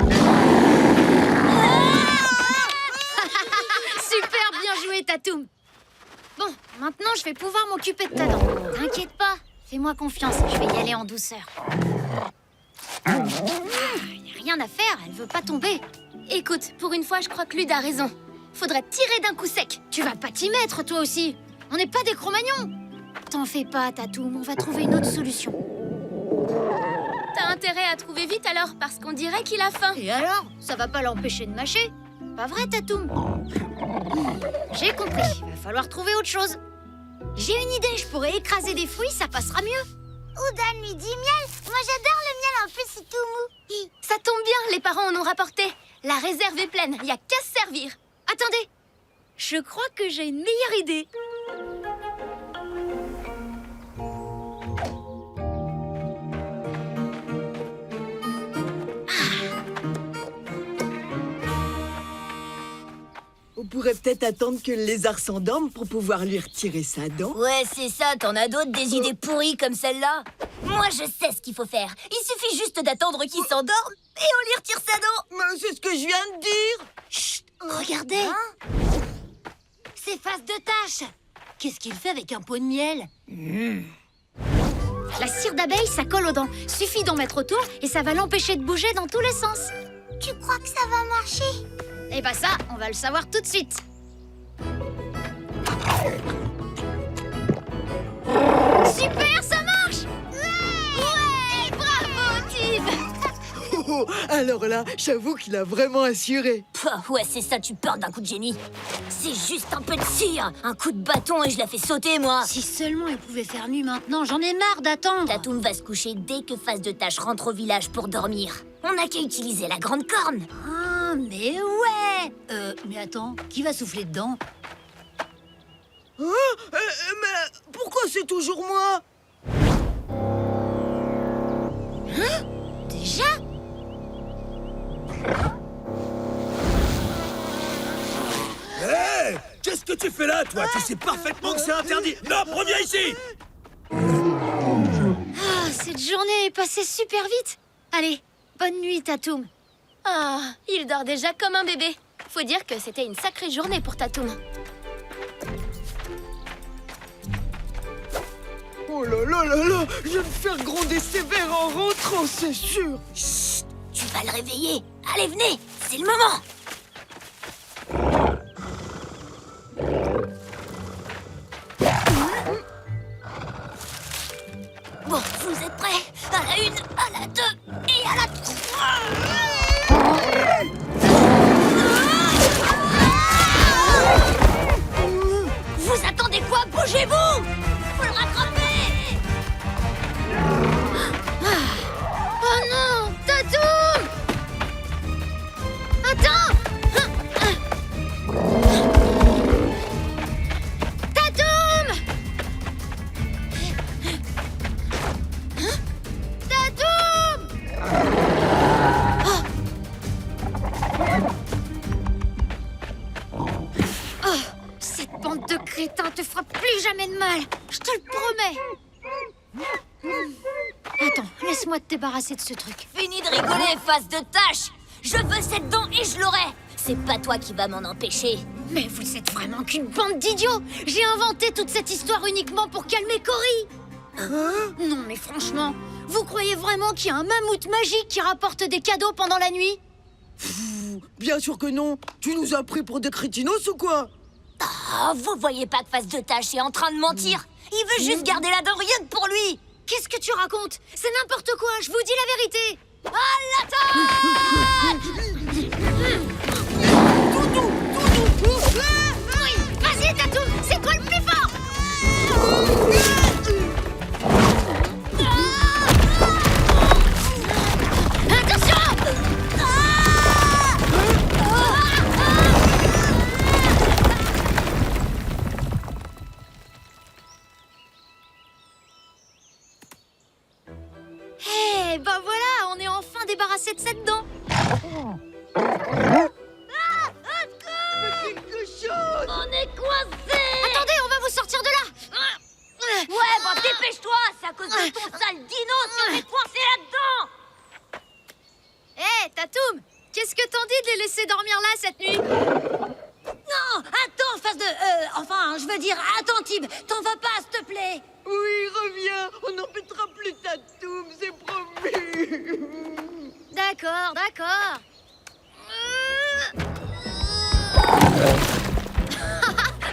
Super bien joué, Tatoum! Bon, maintenant je vais pouvoir m'occuper de ta dent. T'inquiète pas, fais-moi confiance, je vais y aller en douceur. Y a rien à faire, elle veut pas tomber. Écoute, pour une fois, je crois que Lude a raison. Faudrait tirer d'un coup sec. Tu vas pas t'y mettre, toi aussi. On n'est pas des Cro-Magnons. T'en fais pas, Tatoum, on va trouver une autre solution. T'as intérêt à trouver vite alors, parce qu'on dirait qu'il a faim. Et alors? Ça va pas l'empêcher de mâcher? Pas vrai, Tatoum? J'ai compris, va falloir trouver autre chose. J'ai une idée, je pourrais écraser des fruits, ça passera mieux. Oudan lui dit miel. Moi, j'adore le miel, en plus, c'est tout mou. Ça tombe bien, les parents en ont rapporté. La réserve est pleine, y a qu'à se servir. Attendez, je crois que j'ai une meilleure idée. On pourrait peut-être attendre que le lézard s'endorme pour pouvoir lui retirer sa dent. Ouais, c'est ça, t'en as d'autres, des idées pourries comme celle-là? Moi, je sais ce qu'il faut faire. Il suffit juste d'attendre qu'il s'endorme et on lui retire sa dent. Mais c'est ce que je viens de dire. Chut, regardez. C'est Face de Tâche. Qu'est-ce qu'il fait avec un pot de miel? La cire d'abeille, ça colle aux dents. Suffit d'en mettre autour et ça va l'empêcher de bouger dans tous les sens. Tu crois que ça va marcher? Et bah ça, on va le savoir tout de suite. Super, ça marche! Ouais, bravo, Tib! Oh, alors là, j'avoue qu'il a vraiment assuré. Ouais, c'est ça, tu peurs d'un coup de génie. C'est juste un peu de cire, un coup de bâton et je la fais sauter, moi. Si seulement il pouvait faire nuit maintenant, j'en ai marre d'attendre. Tatoum va se coucher dès que Face de Tâche rentre au village pour dormir. On n'a qu'à utiliser la grande corne. Ah, mais ouais! Mais attends, qui va souffler dedans? Mais pourquoi c'est toujours moi? Hein? Déjà? Hé! Qu'est-ce que tu fais là, toi? Tu sais parfaitement que c'est interdit. Non, reviens ici! Ah, cette journée est passée super vite. Allez, bonne nuit, Tatoum. Ah, il dort déjà comme un bébé. Faut dire que c'était une sacrée journée pour Tatoum. Oh là là là là, je vais me faire gronder sévère en rentrant, c'est sûr. Chut, tu vas le réveiller. Allez, venez, c'est le moment. Bon, vous êtes prêts? À la 1, à la 2 et à la 3. Vous attendez quoi? Bougez-vous! Faut le rattraper! Oh non, Tatoum! Attends! Tatoum! Tatoum! Oh, cette bande de crétins te fera plus jamais de mal, je te le promets. Attends, laisse-moi te débarrasser de ce truc. Fini de rigoler, Face de Tâche! Je veux cette dent et je l'aurai! C'est pas toi qui vas m'en empêcher. Mais vous êtes vraiment qu'une bande d'idiots! J'ai inventé toute cette histoire uniquement pour calmer Cory! Non mais franchement, vous croyez vraiment qu'il y a un mammouth magique qui rapporte des cadeaux pendant la nuit? Bien sûr que non. Tu nous as pris pour des crétinos ou quoi? Ah, vous voyez pas que Face de Tâche est en train de mentir? Il veut juste garder la dent rien que pour lui! Qu'est-ce que tu racontes? C'est n'importe quoi, je vous dis la vérité! À l'attaque! Oui, vas-y Tatoum, c'est toi le plus fort! Tib, t'en vas pas, s'il te plaît. Oui, reviens. On n'embêtera plus Tatoum, c'est promis. D'accord, d'accord.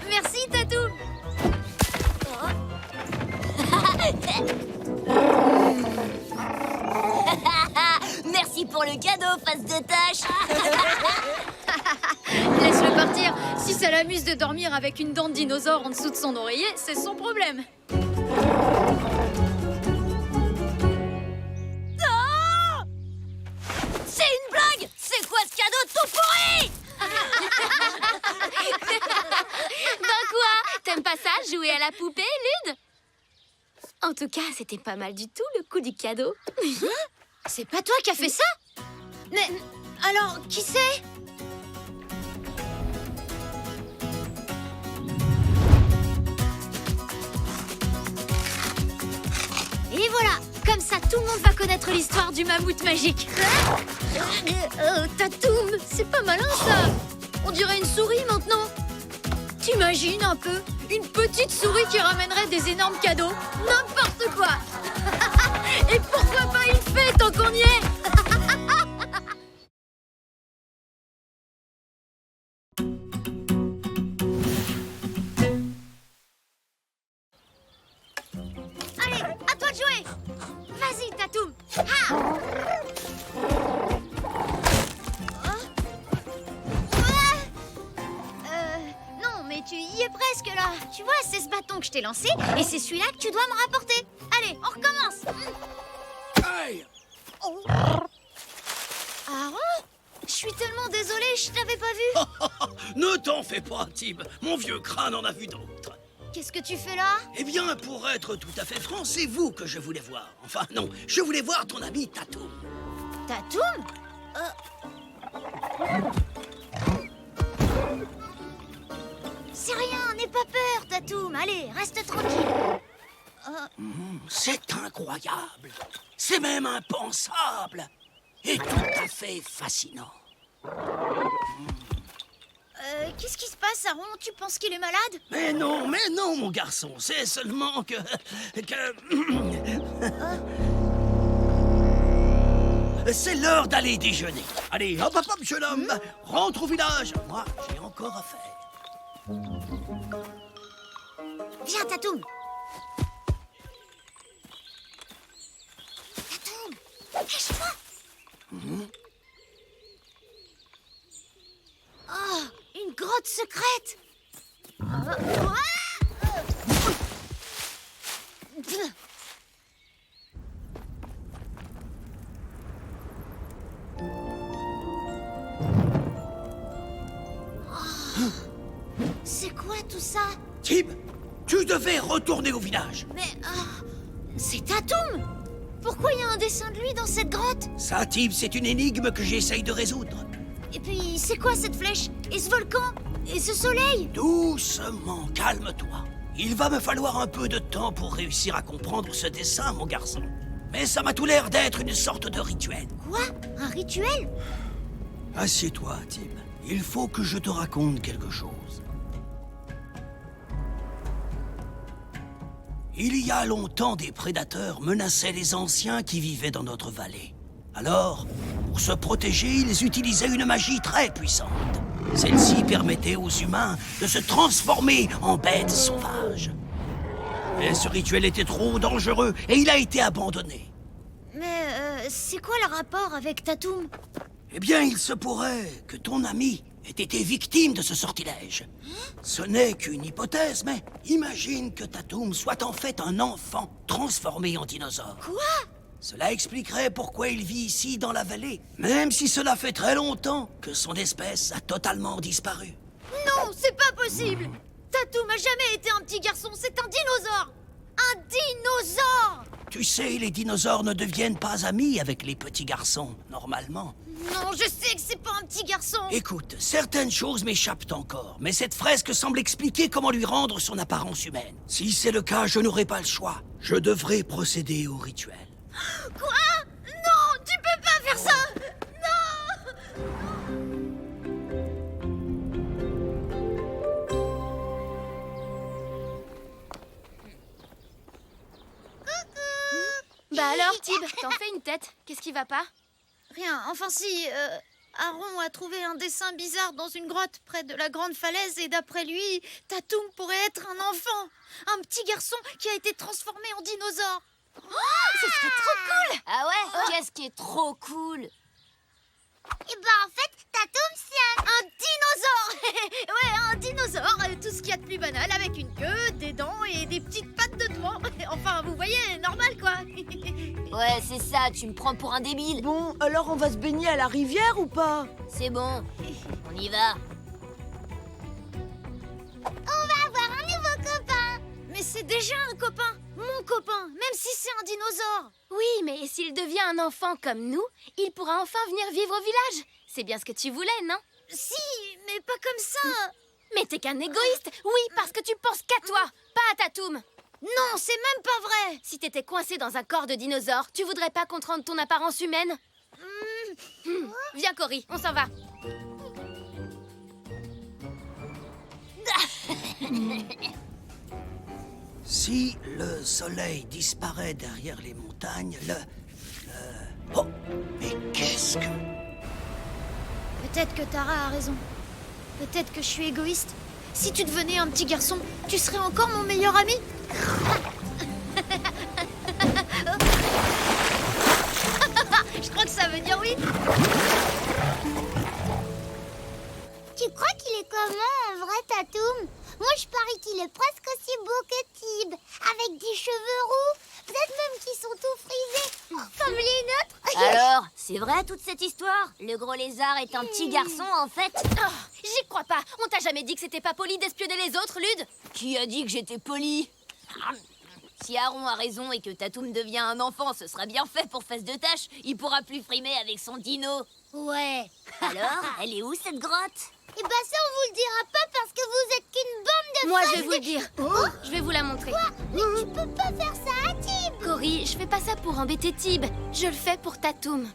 Merci, Tatoum. Merci pour le cadeau, face de tâche. Laisse-le partir. Si ça l'amuse de dormir avec une dent de dinosaure en dessous de son oreiller, c'est son problème. C'est une blague. C'est quoi ce cadeau tout pourri? Ben quoi? T'aimes pas ça, jouer à la poupée, Lude? En tout cas, c'était pas mal du tout, le coup du cadeau. C'est pas toi qui as fait ça? Mais alors, qui c'est? Et voilà, comme ça tout le monde va connaître l'histoire du mammouth magique. Tatoum, c'est pas malin ça. On dirait une souris maintenant. T'imagines un peu? Une petite souris qui ramènerait des énormes cadeaux. N'importe quoi. Et pourquoi pas une fête tant qu'on y est? Allez, à toi de jouer. Vas-y, Tatoum. Non, mais tu y es presque là. Tu vois, c'est ce bâton que je t'ai lancé et c'est celui-là que tu dois me rapporter. Allez, on recommence. Aïe! Aaron, je suis tellement désolée, je t'avais pas vu. Ne t'en fais pas, Tib. Mon vieux crâne en a vu d'autres. Qu'est-ce que tu fais là? Eh bien, pour être tout à fait franc, c'est vous que je voulais voir. Enfin, non, je voulais voir ton ami Tatoum. Tatoum? C'est rien, n'aie pas peur, Tatoum. Allez, reste tranquille. C'est incroyable. C'est même impensable. Et tout à fait fascinant. Qu'est-ce qui se passe, Aaron? Tu penses qu'il est malade? Mais non, mon garçon. C'est seulement que... C'est l'heure d'aller déjeuner. Allez, hop, hop, hop, jeune homme. Rentre au village. Moi, j'ai encore à faire. Viens, Tatoum. Tatoum, cache-toi. Oh, une grotte secrète. C'est quoi tout ça? Tib, tu devais retourner au village. Mais c'est Tatoum. Pourquoi il y a un dessin de lui dans cette grotte? Ça, Tib, c'est une énigme que j'essaye de résoudre. Et puis, c'est quoi cette flèche? Et ce volcan? Et ce soleil? Doucement, calme-toi. Il va me falloir un peu de temps pour réussir à comprendre ce dessin, mon garçon. Mais ça m'a tout l'air d'être une sorte de rituel. Quoi? Un rituel? Assieds-toi, Tib. Il faut que je te raconte quelque chose. Il y a longtemps, des prédateurs menaçaient les anciens qui vivaient dans notre vallée. Alors, pour se protéger, ils utilisaient une magie très puissante. Celle-ci permettait aux humains de se transformer en bêtes sauvages. Mais ce rituel était trop dangereux et il a été abandonné. Mais c'est quoi le rapport avec Tatoum? Eh bien, il se pourrait que ton ami ait été victime de ce sortilège. Ce n'est qu'une hypothèse, mais imagine que Tatoum soit en fait un enfant transformé en dinosaure. Quoi? Cela expliquerait pourquoi il vit ici dans la vallée, même si cela fait très longtemps que son espèce a totalement disparu. Non, c'est pas possible. Tatoum a jamais été un petit garçon, c'est un dinosaure. Un dinosaure! Tu sais, les dinosaures ne deviennent pas amis avec les petits garçons, normalement. Non, je sais que c'est pas un petit garçon. Écoute, certaines choses m'échappent encore, mais cette fresque semble expliquer comment lui rendre son apparence humaine. Si c'est le cas, je n'aurai pas le choix. Je devrais procéder au rituel. Quoi? Non, tu peux pas faire ça. Non. Bah alors, Tib, t'en fais une tête. Qu'est-ce qui va pas? Rien, enfin si, Aaron a trouvé un dessin bizarre dans une grotte près de la grande falaise et d'après lui, Tatoum pourrait être un enfant. Un petit garçon qui a été transformé en dinosaure. Ce serait trop cool! Ah ouais? Qu'est-ce qui est trop cool? Et bah en fait, Tatoum, c'est Un dinosaure. Ouais, un dinosaure, tout ce qu'il y a de plus banal, avec une queue, des dents et des petites pattes de devant. Enfin, vous voyez, normal quoi. Ouais, c'est ça, tu me prends pour un débile. Bon, alors on va se baigner à la rivière ou pas? C'est bon, on y va. On va avoir un nouveau copain. Mais c'est déjà un copain, mon copain, même si c'est un dinosaure. Oui, mais s'il devient un enfant comme nous, il pourra enfin venir vivre au village. C'est bien ce que tu voulais, non? Si, mais pas comme ça. Mais t'es qu'un égoïste. Oui, parce que tu penses qu'à toi, pas à Tatoum. Non, c'est même pas vrai. Si t'étais coincé dans un corps de dinosaure, tu voudrais pas qu'on te rende ton apparence humaine? Viens, Cory, on s'en va. Si le soleil disparaît derrière les montagnes, Oh, mais qu'est-ce que... Peut-être que Tara a raison. Peut-être que je suis égoïste. Si tu devenais un petit garçon, tu serais encore mon meilleur ami. Je crois que ça veut dire oui. Tu crois qu'il est comment en vrai, Tatoum? Moi, je parie qu'il est presque aussi beau que Tib, avec des cheveux roux, peut-être même qu'ils sont tout frisés, comme les nôtres. Alors, c'est vrai toute cette histoire? Le gros lézard est un petit garçon en fait? Oh, j'y crois pas. On t'a jamais dit que c'était pas poli d'espionner les autres, Lude? Qui a dit que j'étais poli? Si Aaron a raison et que Tatoum devient un enfant, ce sera bien fait pour Face de Tâche. Il pourra plus frimer avec son dino. Ouais. Alors, elle est où cette grotte? Et bah ça, on vous le dira pas parce que vous êtes qu'une bande de Moi, je fraises vais vous le dire. Je vais vous la montrer. Mais tu peux pas faire ça à Tib. Cory, je fais pas ça pour embêter Tib. Je le fais pour Tatoum.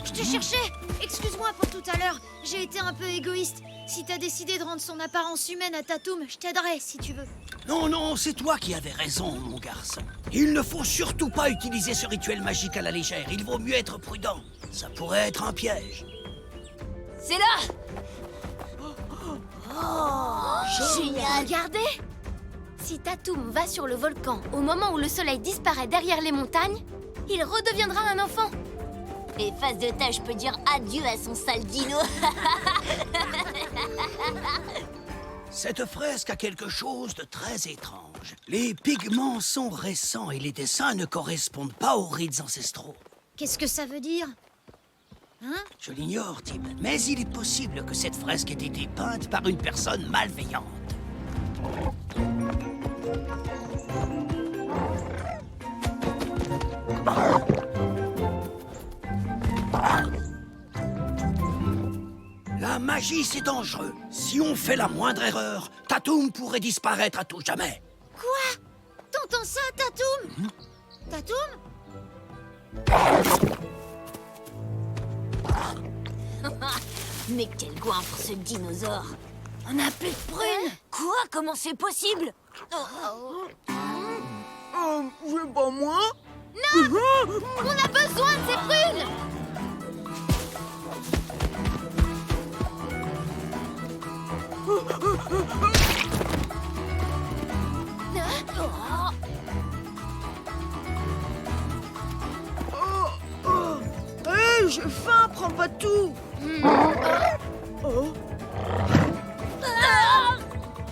Je te cherchais. Excuse-moi pour tout à l'heure. J'ai été un peu égoïste. Si t'as décidé de rendre son apparence humaine à Tatoum, je t'aiderai si tu veux. Non, non, c'est toi qui avais raison, mon garçon. Il ne faut surtout pas utiliser ce rituel magique à la légère. Il vaut mieux être prudent. Ça pourrait être un piège. C'est là! Génial! Regardez! Si Tatoum va sur le volcan au moment où le soleil disparaît derrière les montagnes, il redeviendra un enfant. Et Face de Tâche peut dire adieu à son sale dino. Cette fresque a quelque chose de très étrange. Les pigments sont récents et les dessins ne correspondent pas aux rites ancestraux. Qu'est-ce que ça veut dire? Je l'ignore, Tib, mais il est possible que cette fresque ait été peinte par une personne malveillante. La magie, c'est dangereux. Si on fait la moindre erreur, Tatoum pourrait disparaître à tout jamais. Quoi? T'entends ça, Tatoum? Tatoum? Mais quel goinfre ce dinosaure! On n'a plus de prunes. Quoi? Comment c'est possible? C'est pas moi. On a besoin de ces prunes! Hé, j'ai faim, prends pas tout. Oh.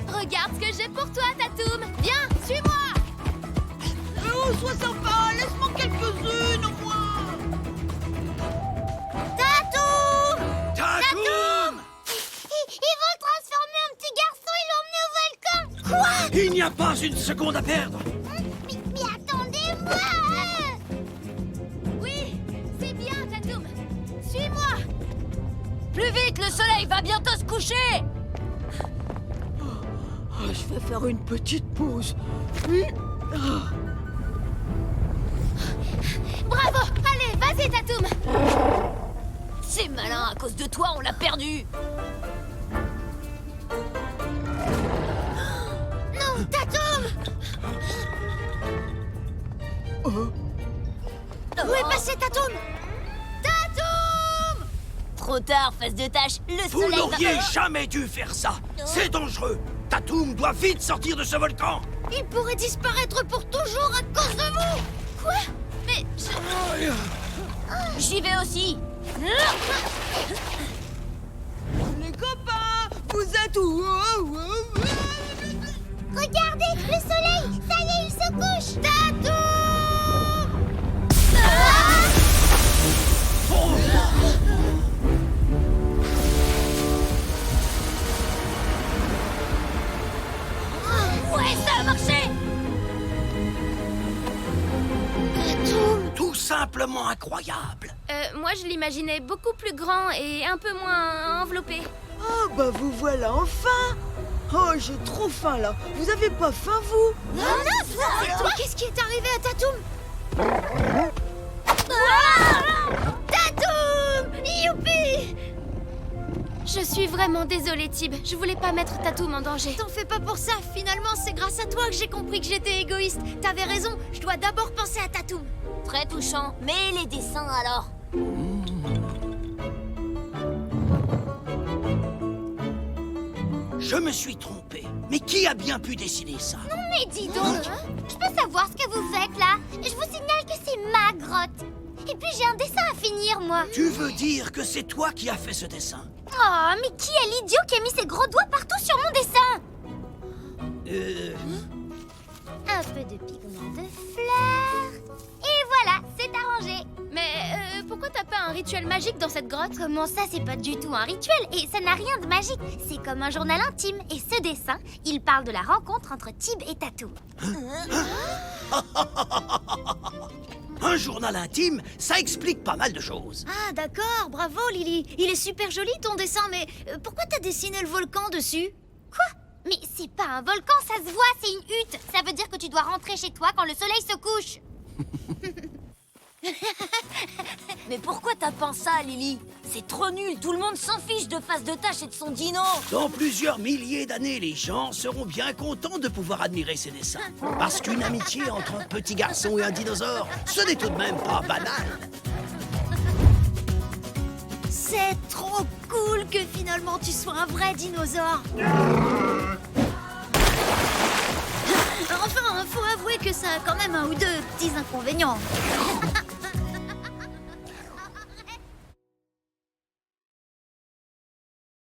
Regarde ce que j'ai pour toi, Tatoum! Viens, suis-moi! Oh, sois sympa, laisse-moi quelques-unes au moins. Tatoum! Tatoum! Ils vont le transformer en petit garçon et l'emmener au volcan. Quoi? Il n'y a pas une seconde à perdre. Mais attendez-moi. Oui, c'est bien, Tatoum! Suis-moi! Plus vite, le soleil va bientôt se coucher! Je vais faire une petite pause. Bravo! Allez, vas-y, Tatoum! C'est malin, à cause de toi, on l'a perdu! Non, Tatoum! Où est passé Tatoum? Tatoum! Trop tard, face de tâche. Le Vous soleil n'auriez va... jamais dû faire ça. C'est dangereux. Tatoum doit vite sortir de ce volcan. Il pourrait disparaître pour toujours à cause de vous! Quoi? Mais J'y vais aussi. Les copains, vous êtes où? Regardez, le soleil. Ça y est, il se couche. Tatoum! Ouais, ça a marché. Tout simplement incroyable. moi, je l'imaginais beaucoup plus grand et un peu moins enveloppé. Ah bah vous voilà enfin. Oh, j'ai trop faim là. Vous avez pas faim, vous? Mais qu'est-ce qui est arrivé à Tatoum? Tatoum! Youpi! Je suis vraiment désolée, Tib. Je voulais pas mettre Tatoum en danger. T'en fais pas pour ça. Finalement, c'est grâce à toi que j'ai compris que j'étais égoïste. T'avais raison. Je dois d'abord penser à Tatoum. Très touchant. Mais les dessins alors? Je me suis trompé. Mais qui a bien pu dessiner ça? Mais dis donc, je peux savoir ce que vous faites là? Je vous signale que c'est ma grotte. Et puis j'ai un dessin à finir, moi. Tu veux dire que c'est toi qui as fait ce dessin? Oh, mais qui est l'idiot qui a mis ses gros doigts partout sur mon dessin? Un peu de pigment de fleurs. Et voilà, c'est arrangé. Mais pourquoi t'as pas un rituel magique dans cette grotte? Comment ça, c'est pas du tout un rituel et ça n'a rien de magique. C'est comme un journal intime. Et ce dessin, il parle de la rencontre entre Tib et Tatoum. Un journal intime, ça explique pas mal de choses. Ah, d'accord. Bravo, Lily. Il est super joli, ton dessin, mais pourquoi t'as dessiné le volcan dessus? Quoi? Mais c'est pas un volcan, ça se voit, c'est une hutte. Ça veut dire que tu dois rentrer chez toi quand le soleil se couche. Mais pourquoi t'as peint ça, Lily? C'est trop nul. Tout le monde s'en fiche de face de tâche et de son dino. Dans plusieurs milliers d'années, les gens seront bien contents de pouvoir admirer ces dessins. Parce qu'une amitié entre un petit garçon et un dinosaure, ce n'est tout de même pas banal. C'est trop cool que finalement tu sois un vrai dinosaure. Enfin, faut avouer que ça a quand même un ou deux petits inconvénients.